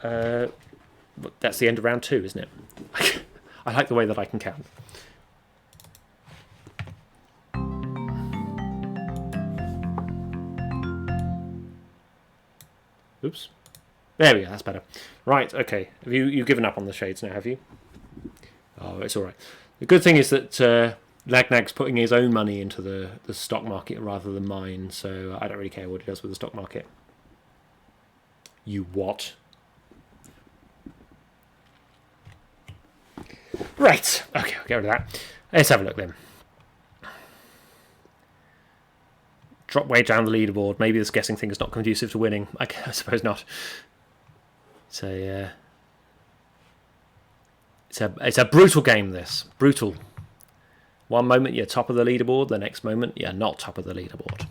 round 2, isn't it? I like the way that I can count. Oops. There we go, that's better. Right, okay. Have you've given up on the shades now, have you? Oh, it's all right. The good thing is that Lagnag's putting his own money into the stock market rather than mine, so I don't really care what he does with the stock market. You what? Right, okay, I'll get rid of that. Let's have a look then. Drop way down the leaderboard. Maybe this guessing thing is not conducive to winning. I suppose not. It's a brutal game, this. Brutal. One moment you're top of the leaderboard, the next moment you're not top of the leaderboard.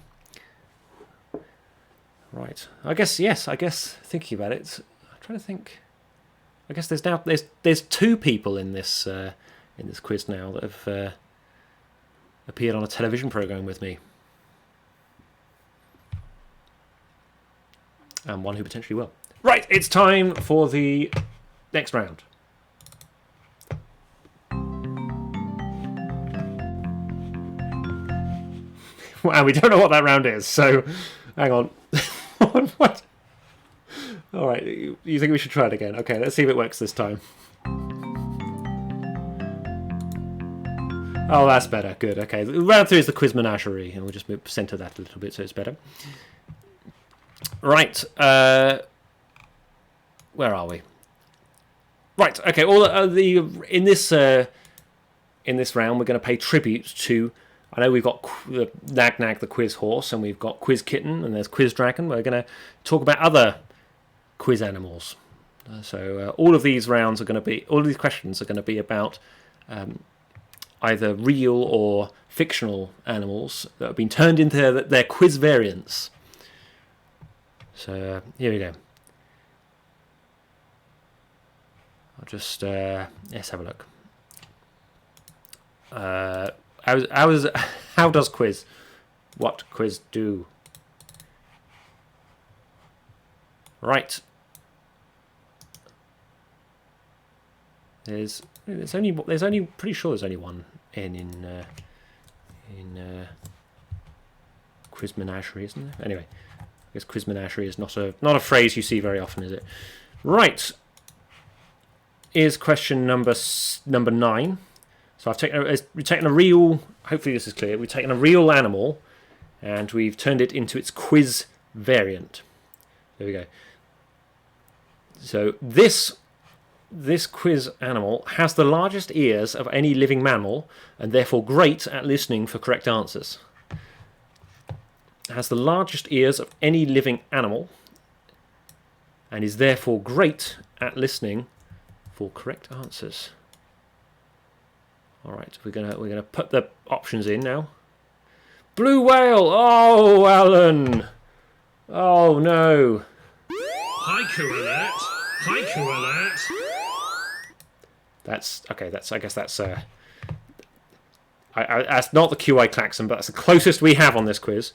Right. I guess thinking about it, I'm trying to think. I guess there's 2 people in this quiz now that have appeared on a television program with me. And one who potentially will. Right, it's time for the next round. Wow, we don't know what that round is, so hang on. What? All right, you think we should try it again? Okay, let's see if it works this time. Oh, that's better. Good, okay. Round 3 is the Quiz Menagerie, and we'll just center that a little bit so it's better. Right, where are we? Right, okay. In this round, we're going to pay tribute to. I know we've got Nagnag the Quiz Horse, and we've got Quiz Kitten, and there's Quiz Dragon. We're going to talk about other quiz animals. So all of these questions are going to be about either real or fictional animals that have been turned into their quiz variants. So here we go. I'll just let's have a look. How does quiz? What quiz do? Right. There's only pretty sure there's only one in Quiz Menagerie, isn't there? Anyway. I guess Quiz Menagerie is not a phrase you see very often, is it? Right. Is question number 9. So we've taken a real. Hopefully this is clear. We've taken a real animal, and we've turned it into its quiz variant. There we go. So this quiz animal has the largest ears of any living mammal, and therefore great at listening for correct answers. Has the largest ears of any living animal and is therefore great at listening for correct answers. All right, we're gonna put the options in now. Blue whale. Oh, Alan. Oh no. Haiku alert. Haiku alert. That's okay. I guess that's that's not the QI klaxon, but that's the closest we have on this quiz.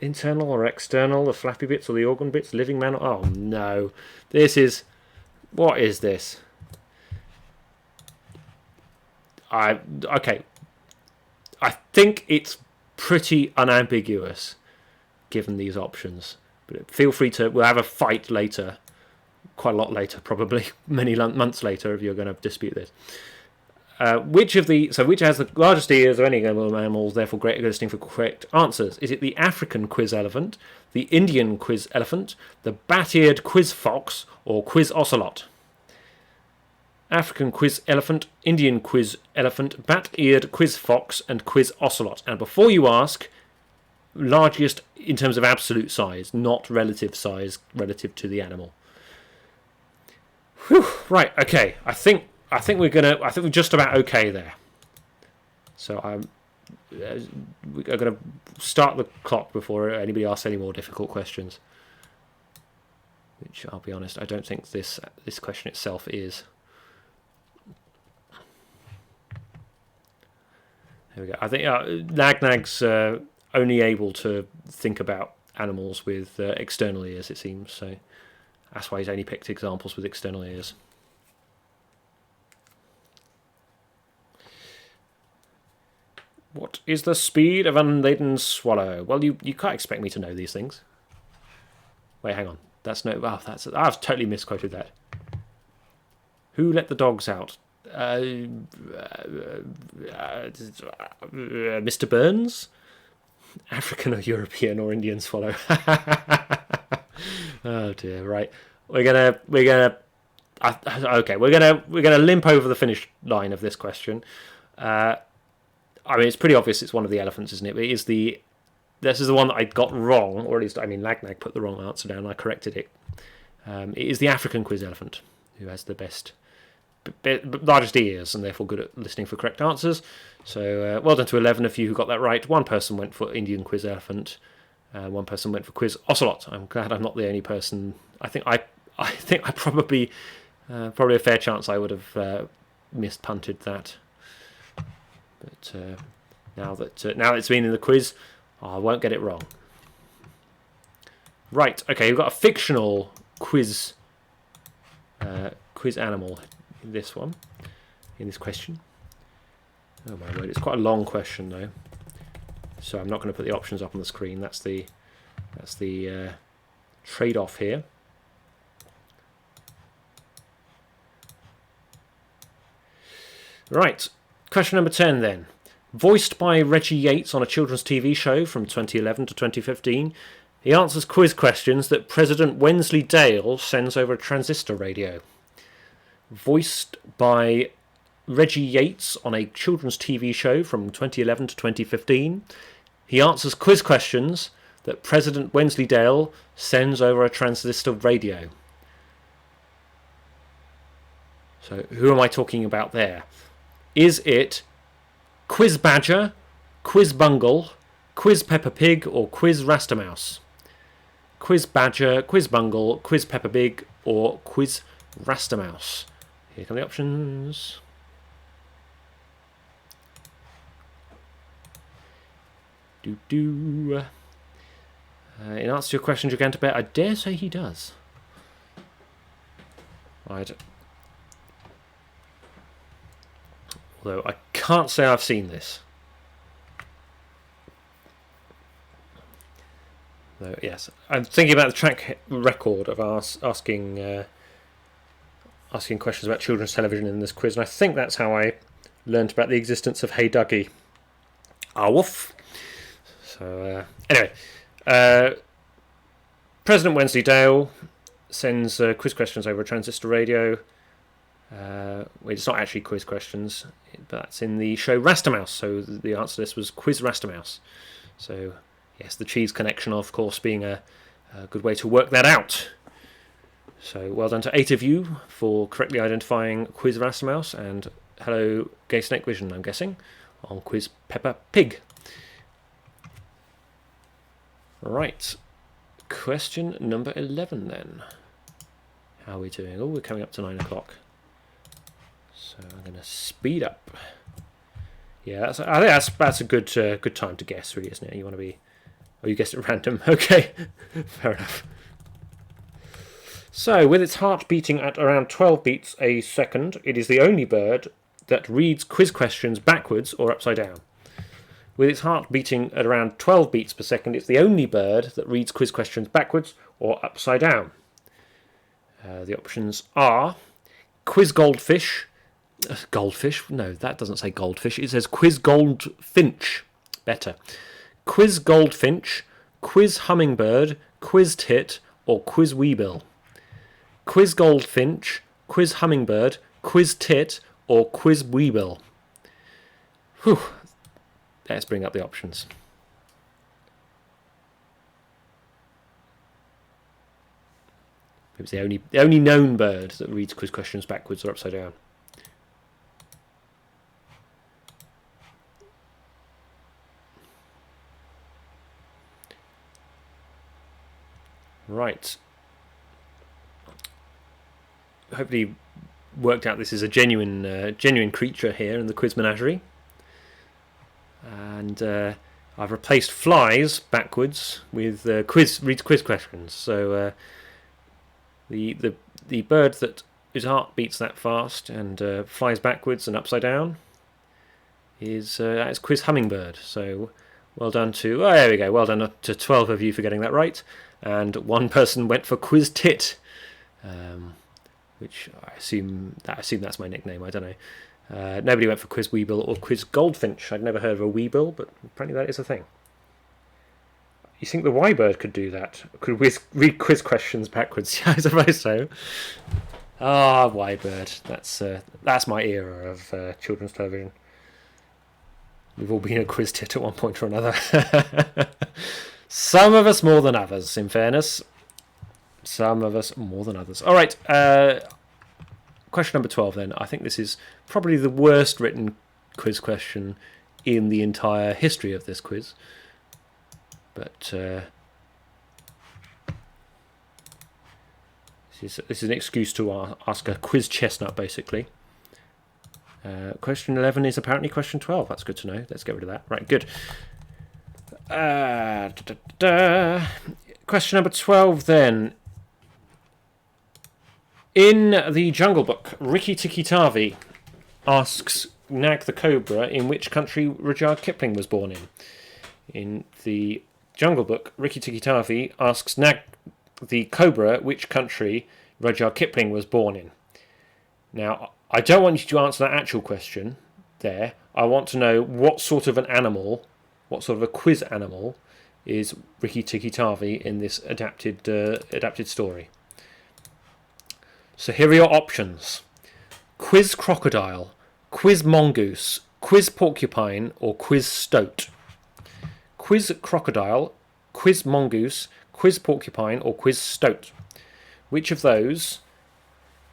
Internal or external, the flappy bits or the organ bits, living man. Oh no, what is this? Okay. I think it's pretty unambiguous, given these options. But feel free we'll have a fight later, quite a lot later, probably many months later, if you're going to dispute this. Which has the largest ears of any animals, therefore great at listening for correct answers? Is it the African quiz elephant, the Indian quiz elephant, the bat-eared quiz fox, or quiz ocelot? African quiz elephant, Indian quiz elephant, bat-eared quiz fox, and quiz ocelot. And before you ask, largest in terms of absolute size, not relative size relative to the animal. Whew, right, okay. I think we're just about okay there. So we're going to start the clock before anybody asks any more difficult questions. Which, I'll be honest, I don't think this question itself is. There we go. I think Nagnag's only able to think about animals with external ears, it seems. So that's why he's only picked examples with external ears. What is the speed of an unladen swallow? Well, you can't expect me to know these things. Wait, hang on. I've totally misquoted that. Who let the dogs out? Mr. Burns? African or European or Indian swallow? Oh dear. Right. We're gonna limp over the finish line of this question. I mean, it's pretty obvious it's one of the elephants, isn't it? This is the one that I got wrong, or at least, Nagnag put the wrong answer down. I corrected it. It is the African quiz elephant, who has the largest ears, and therefore good at listening for correct answers. So, well done to 11 of you who got that right. One person went for Indian quiz elephant. One person went for quiz ocelot. I'm glad I'm not the only person. I think I probably a fair chance I would have mispunted that. But now that it's been in the quiz, I won't get it wrong. Right, okay, we've got a fictional quiz animal in this question. Oh my word, it's quite a long question though. So I'm not going to put the options up on the screen. That's the trade-off here. Right, question number 10 then. Voiced by Reggie Yates on a children's TV show from 2011 to 2015, he answers quiz questions that President Wensleydale sends over a transistor radio. Voiced by Reggie Yates on a children's TV show from 2011 to 2015, he answers quiz questions that President Wensleydale sends over a transistor radio. So who am I talking about there? Is it Quiz Badger, Quiz Bungle, Quiz Peppa Pig, or Quiz Rastamouse? Quiz Badger, Quiz Bungle, Quiz Peppa Pig, or Quiz Rastamouse? Here come the options. In answer to your question, Gigantobet, I dare say he does. Right. Although I can't say I've seen this. Though, yes, I'm thinking about the track record of asking questions about children's television in this quiz, and I think that's how I learnt about the existence of Hey Duggee. Ah, woof. So, anyway, President Wensleydale sends quiz questions over a transistor radio. Well, it's not actually quiz questions, but that's in the show Rastamouse, so the answer to this was Quiz Rastamouse. So, yes, the cheese connection, of course, being a good way to work that out. So, well done to 8 of you for correctly identifying Quiz Rastamouse, and hello, Gay Snake Vision, I'm guessing, on Quiz Peppa Pig. Right, question number 11 then. How are we doing? Oh, we're coming up to 9 o'clock. So I'm going to speed up. Yeah, I think that's a good time to guess, really, isn't it? You want to be... Oh, you guessed at random. Okay, fair enough. So, with its heart beating at around 12 beats a second, it is the only bird that reads quiz questions backwards or upside down. With its heart beating at around 12 beats per second, it's the only bird that reads quiz questions backwards or upside down. The options are Quiz Goldfish. Goldfish? No, that doesn't say goldfish. It says Quiz Goldfinch. Better. Quiz Goldfinch, Quiz Hummingbird, Quiz Tit, or Quiz Weebill. Quiz Goldfinch, Quiz Hummingbird, Quiz Tit, or Quiz Weebill. Whew. Let's bring up the options. It's the only known bird that reads quiz questions backwards or upside down. Right. Hopefully worked out this is a genuine creature here in the quiz menagerie. And I've replaced flies backwards with reads quiz questions. So the bird that whose heart beats that fast and flies backwards and upside down is quiz hummingbird. So well done to there we go. Well done to 12 of you for getting that right, and one person went for quiz tit, which I assume that's my nickname. I don't know. Nobody went for quiz weebill or quiz goldfinch. I'd never heard of a weebill, but apparently that is a thing. You think the Y-bird could do that? Could read quiz questions backwards? Yeah, I suppose so. Ah, Y-bird. That's my era of children's television. We've all been a quiz tit at one point or another. Some of us more than others, in fairness. Some of us more than others. All right. Question number 12 then. I think this is probably the worst written quiz question in the entire history of this quiz. But this is an excuse to ask a quiz chestnut, basically. Question 11 is apparently question 12. That's good to know. Let's get rid of that. Right, good. Question number 12 then. In the Jungle Book, Rikki Tikki Tavi asks Nag the Cobra in which country Rudyard Kipling was born in. In the Jungle Book, Rikki Tikki Tavi asks Nag the Cobra which country Rudyard Kipling was born in. Now, I don't want you to answer that actual question there. I want to know what sort of an animal, what sort of a quiz animal is Rikki Tikki Tavi in this adapted story. So here are your options. Quiz crocodile, quiz mongoose, quiz porcupine, or quiz stoat. Quiz crocodile, quiz mongoose, quiz porcupine, or quiz stoat. Which of those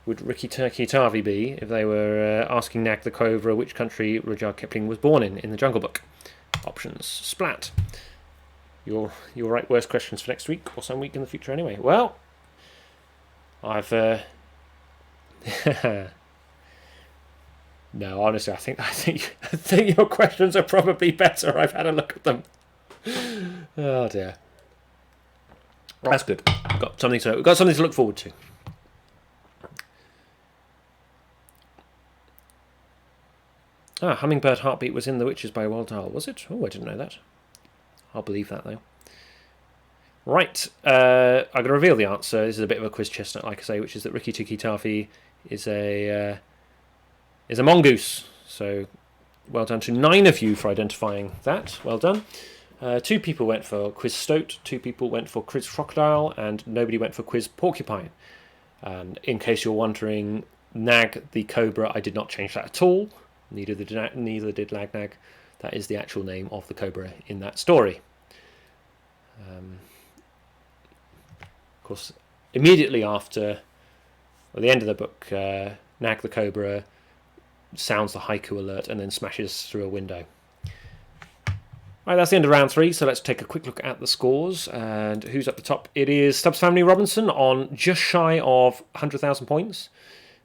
would Rikki Tikki Tavi be if they were asking Nag the Cobra which country Rudyard Kipling was born in the Jungle Book? Options. Splat. You'll write worse questions for next week or some week in the future anyway. Well, I've... No, honestly, I think your questions are probably better. I've had a look at them. Oh dear. That's good. We've got something to look forward to. Hummingbird Heartbeat was in The Witches by Roald Dahl, was it? Oh, I didn't know that. I'll believe that though. Right, I'm going to reveal the answer. This is a bit of a quiz chestnut, like I say, which is that Rikki Tikki Tavi is a mongoose. So, well done to 9 of you for identifying that. Well done. 2 people went for quiz stoat, 2 people went for quiz crocodile, and nobody went for quiz porcupine. And in case you're wondering, Nag the Cobra, I did not change that at all. Neither did Lag Nag. That is the actual name of the cobra in that story. Of course, immediately after the end of the book, Nag the Cobra sounds the haiku alert and then smashes through a window. Right, that's the end of round 3, so let's take a quick look at the scores. And who's at the top? It is Stubbs Family Robinson on just shy of 100,000 points.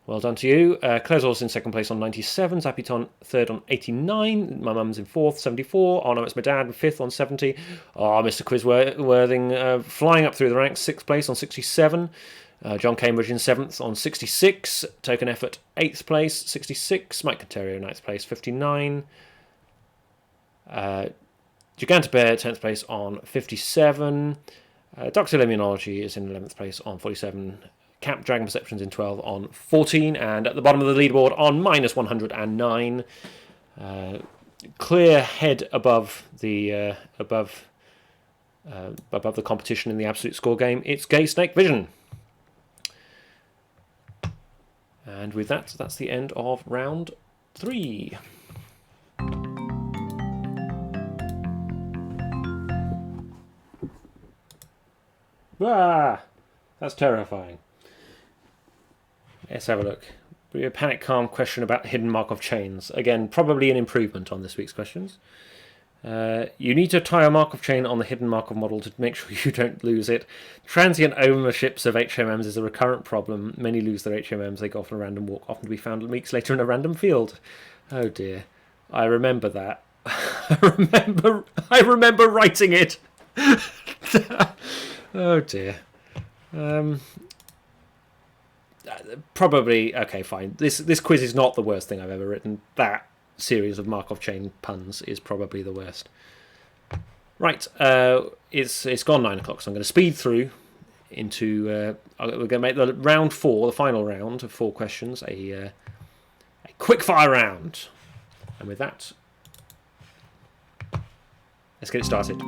Well done to you. Claire's also in second place on 97. Zappiton third on 89. My mum's in fourth, 74. Oh no, it's my dad, fifth on 70. Oh, Mr. Quizworthing flying up through the ranks, sixth place on 67. John Cambridge in seventh on 66. Token Effort, 8th place, 66. Mike Conterio, 9th place, 59. Gigantobear, 10th place on 57. Dr. Immunology is in 11th place on 47. Camp Dragon Perceptions in 12 on 14. And at the bottom of the leaderboard on minus 109. Clear head above the competition in the absolute score game. It's Gay Snake Vision. And with that, that's the end of round 3. Ah, that's terrifying. Let's have a look. A panic calm question about hidden Markov chains. Again, probably an improvement on this week's questions. You need to tie a Markov chain on the hidden Markov model to make sure you don't lose it. Transient ownerships of HMMs is a recurrent problem. Many lose their HMMs. They go off on a random walk, often to be found weeks later in a random field. Oh dear. I remember that. I remember writing it. Oh dear. Probably okay. Fine. This quiz is not the worst thing I've ever written. That series of Markov chain puns is probably the worst. Right. It's gone 9 o'clock, so I'm going to speed through into. We're going to make the round 4, the final round of 4 questions, a quick fire round. And with that, let's get it started.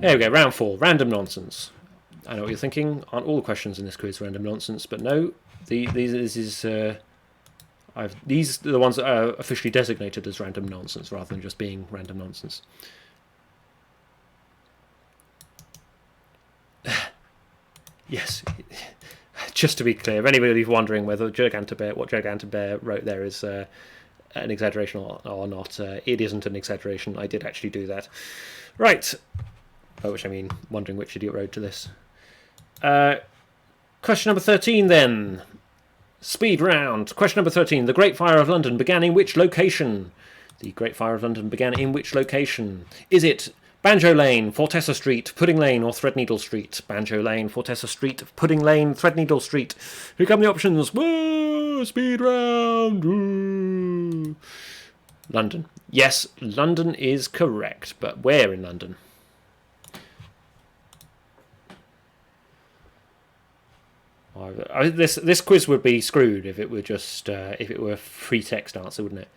There we go. Round 4, random nonsense. I know what you're thinking. Aren't all the questions in this quiz random nonsense? But no, these are the ones that are officially designated as random nonsense rather than just being random nonsense. Yes, just to be clear, if anybody's wondering whether what Gigantobear wrote there is an exaggeration or not, it isn't an exaggeration. I did actually do that. Right. By which I mean wondering which idiot wrote to this. Question number 13 then. Speed round. Question number 13. The Great Fire of London began in which location? The Great Fire of London began in which location? Is it Banjo Lane, Fortessa Street, Pudding Lane, or Threadneedle Street? Banjo Lane, Fortessa Street, Pudding Lane, Threadneedle Street. Here come the options. Whoa, speed round. Woo. London. Yes, London is correct, but where in London? This quiz would be screwed if it were just if it were a free text answer, wouldn't it?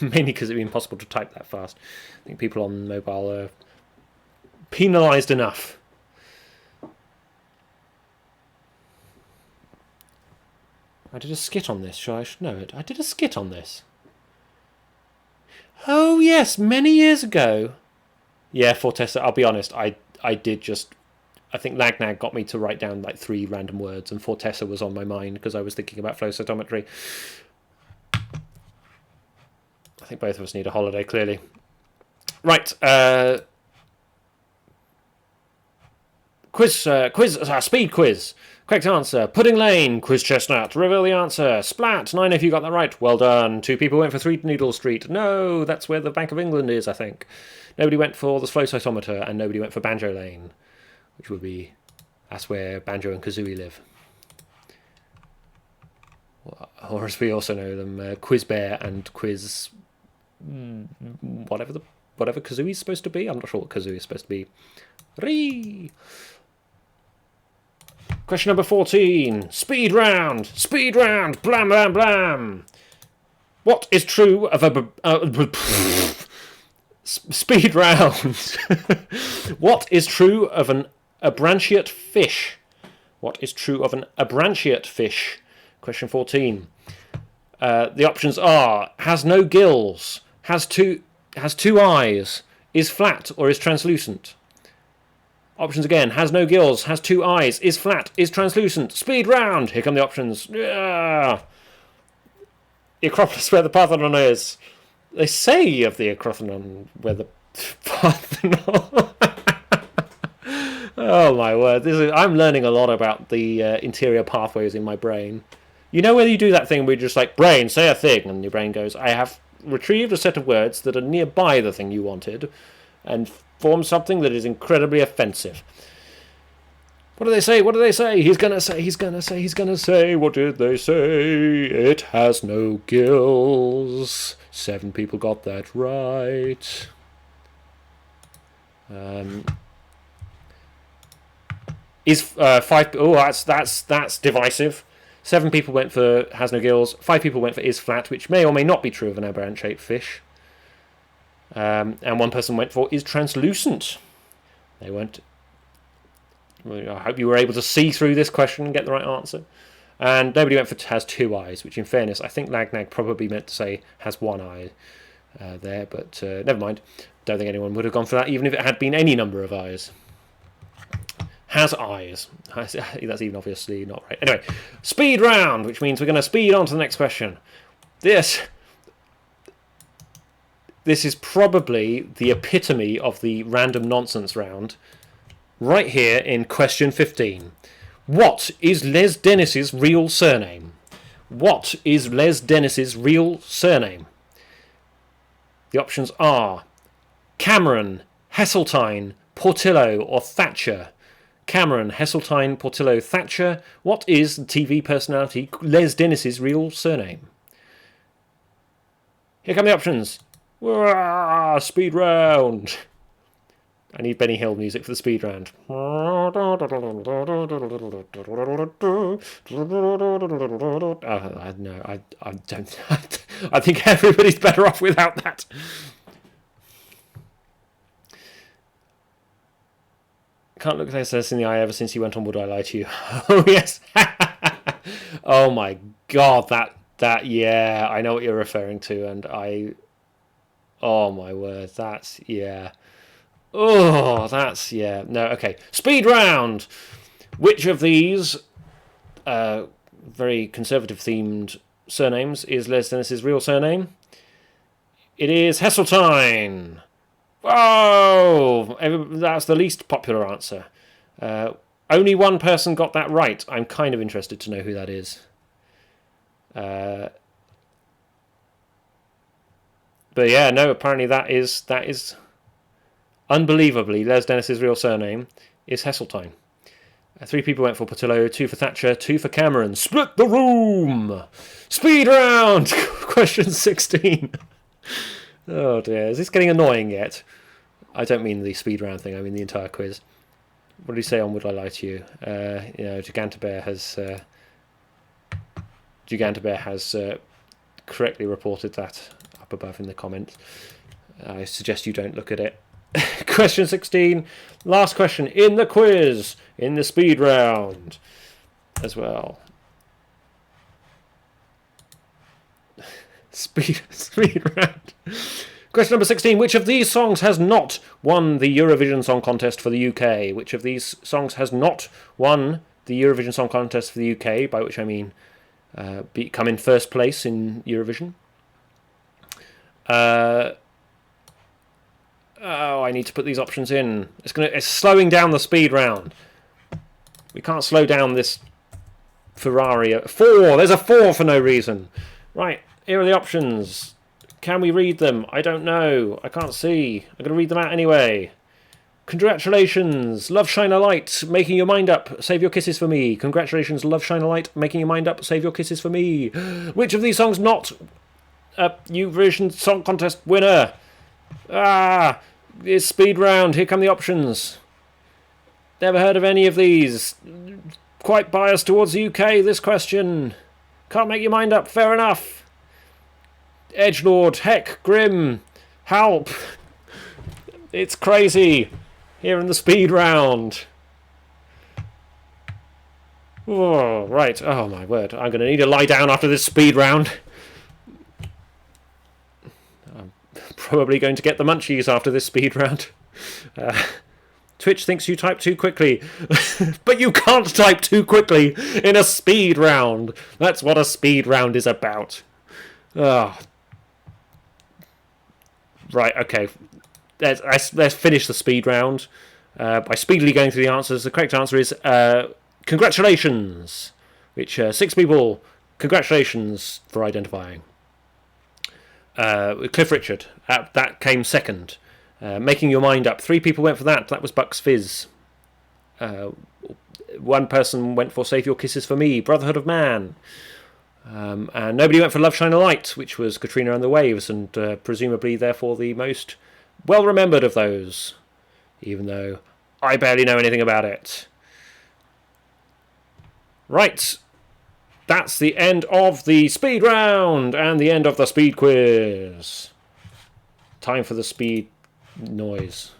Mainly because it'd be impossible to type that fast. I think people on mobile are penalised enough. I did a skit on this. I should know it. I did a skit on this. Oh yes, many years ago. Yeah, Fortessa. I'll be honest. I did just. I think Lagnag got me to write down like 3 random words, and Fortessa was on my mind because I was thinking about flow cytometry. I think both of us need a holiday, clearly. Right. Speed quiz. Correct answer. Pudding Lane. Quiz Chestnut. Reveal the answer. Splat. 9 if you got that right. Well done. 2 people went for Threadneedle Street. No, that's where the Bank of England is, I think. Nobody went for the flow cytometer, and nobody went for Banjo Lane, which would be, that's where Banjo and Kazooie live. Or as we also know them, Quiz Bear and Quiz... whatever Kazooie's supposed to be. I'm not sure what Kazooie is supposed to be. Ree! Question number 14. Speed round! Speed round! Blam, blam, blam! What is true of a... speed round! What is true of an abranchiate fish? What is true of an abranchiate fish? Question 14. The options are: has no gills, has two eyes, is flat or is translucent. Options again: has no gills, has 2 eyes, is flat, is translucent. Speed round. Here come the options. Yeah. The Acropolis where the Parthenon is. They say of the Acropolis where the Parthenon. Oh my word! I'm learning a lot about the interior pathways in my brain. You know where you do that thing where you're just like, brain, say a thing, and your brain goes, I have retrieved a set of words that are nearby the thing you wanted, and form something that is incredibly offensive. What do they say? What do they say? He's gonna say. What did they say? It has no gills. 7 people got that right. Is 5? Oh, that's divisive. 7 people went for has no gills. 5 people went for is flat, which may or may not be true of an abranchiate fish. And 1 person went for is translucent. They went. I hope you were able to see through this question and get the right answer. And nobody went for has 2 eyes, which in fairness, I think Lagnag probably meant to say has 1 eye there, but never mind. Don't think anyone would have gone for that, even if it had been any number of eyes. has eyes. That's even obviously not right. Anyway, speed round, which means we're going to speed on to the next question. This is probably the epitome of the random nonsense round. Right here in question 15. What is Les Dennis's real surname? What is Les Dennis's real surname? The options are Cameron, Heseltine, Portillo, or Thatcher. Cameron, Heseltine, Portillo, Thatcher. What is the TV personality Les Dennis's real surname? Here come the options. Speed round. I need Benny Hill music for the speed round. No, I don't. I think everybody's better off without that. Can't look this in the eye ever since you went on Would I Lie to You. Oh, yes. Oh, my God. That, yeah, I know what you're referring to. And oh, my word. That's, yeah. Oh, that's, yeah. No, okay. Speed round. Which of these very conservative-themed surnames is Les Dennis's real surname? It is Heseltine. Oh, that's the least popular answer. Only one person got that right. I'm kind of interested to know who that is. But yeah, no, apparently that is unbelievably Les Dennis's real surname is Heseltine. 3 people went for Portillo, 2 for Thatcher, 2 for Cameron. Split the room! Speed round! Question 16. Oh dear, is this getting annoying yet? I don't mean the speed round thing, I mean the entire quiz. What did he say on Would I Lie to You? Gigantobear has correctly reported that up above in the comments. I suggest you don't look at it. Question 16, last question in the quiz, in the speed round as well. Speed round. Question number 16. Which of these songs has not won the Eurovision Song Contest for the UK? Which of these songs has not won the Eurovision Song Contest for the UK? By which I mean come in first place in Eurovision. I need to put these options in. It's slowing down the speed round. We can't slow down this Ferrari. 4. There's a 4 for no reason. Right. Here are the options. Can we read them? I don't know. I can't see. I'm going to read them out anyway. Congratulations. Love Shine a Light. Making Your Mind Up. Save Your Kisses for Me. Congratulations. Love Shine a Light. Making Your Mind Up. Save Your Kisses for Me. Which of these songs not a Eurovision Song Contest winner? It's speed round. Here come the options. Never heard of any of these. Quite biased towards the UK, this question. Can't make your mind up. Fair enough. Edgelord, Heck, Grim, Help. It's crazy. Here in the speed round. Oh, right. Oh, my word. I'm going to need to lie down after this speed round. I'm probably going to get the munchies after this speed round. Twitch thinks you type too quickly. But you can't type too quickly in a speed round. That's what a speed round is about. Right, okay. Let's finish the speed round by speedily going through the answers. The correct answer is congratulations, which 6 people, congratulations for identifying. Cliff Richard, that came second. Making Your Mind Up, 3 people went for that. That was Bucks Fizz. 1 person went for Save Your Kisses for Me, Brotherhood of Man. And nobody went for Love Shine a Light, which was Katrina and the Waves, and presumably therefore the most well remembered of those, even though I barely know anything about it. Right, that's the end of the speed round and the end of the speed quiz. Time for the speed noise.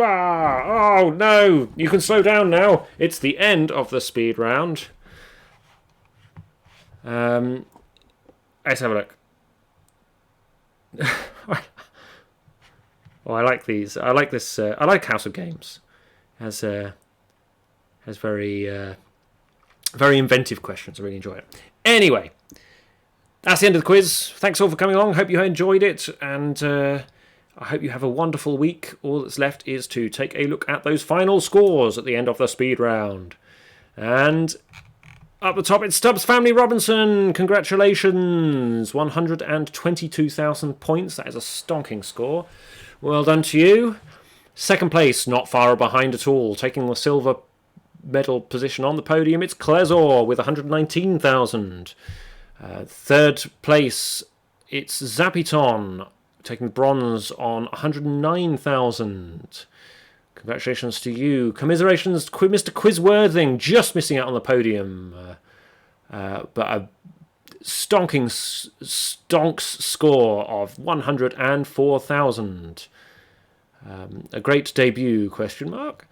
Oh no, you can slow down now. It's the end of the speed round. Let's have a look. Oh, I like these. I like this. I like House of Games. Has very very inventive questions. I really enjoy it. Anyway, that's the end of the quiz. Thanks all for coming along. Hope you enjoyed it, and I hope you have a wonderful week. All that's left is to take a look at those final scores at the end of the speed round. And up the top, it's Stubbs Family Robinson. Congratulations. 122,000 points. That is a stonking score. Well done to you. Second place, not far behind at all. Taking the silver medal position on the podium, it's Clezor with 119,000. Third place, it's Zapiton, taking bronze on 109,000. Congratulations to you. Commiserations, Mr. Quizworthing, just missing out on the podium. But a stonks score of 104,000. A great debut, question mark.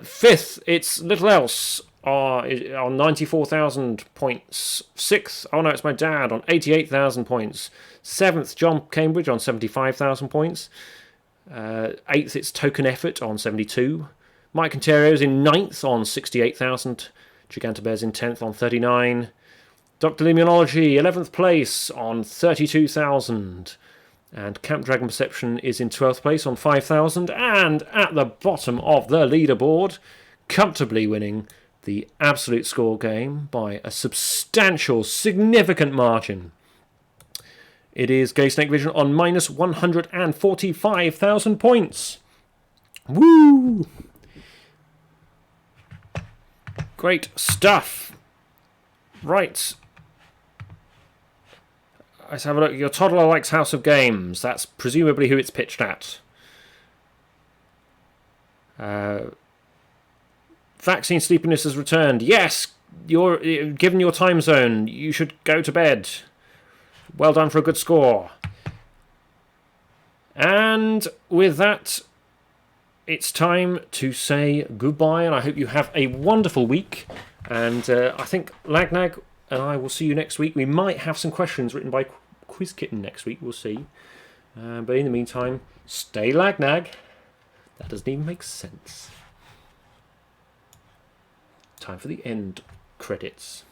Fifth, it's Little Else on 94,000 points. Sixth, oh no, it's my dad on 88,000 points. Seventh, John Cambridge on 75,000 points. Eighth, it's Token Effort on 72. Mike Ontario's in ninth on 68,000. Gigantobear's in 10th on 39. Dr. Immunology, 11th place on 32,000. And Camp Dragon Perception is in 12th place on 5,000. And at the bottom of the leaderboard, comfortably winning the absolute score game by a substantial, significant margin. It is Gay Snake Vision on minus 145,000 points. Woo! Great stuff. Right. Let's have a look. Your toddler likes House of Games. That's presumably who it's pitched at. Vaccine sleepiness has returned. Yes, given your time zone, you should go to bed. Well done for a good score. And with that, it's time to say goodbye, and I hope you have a wonderful week. And I think Lagnag and I will see you next week. We might have some questions written by Quiz Kitten next week. We'll see. But in the meantime, stay Lagnag. That doesn't even make sense. Time for the end credits.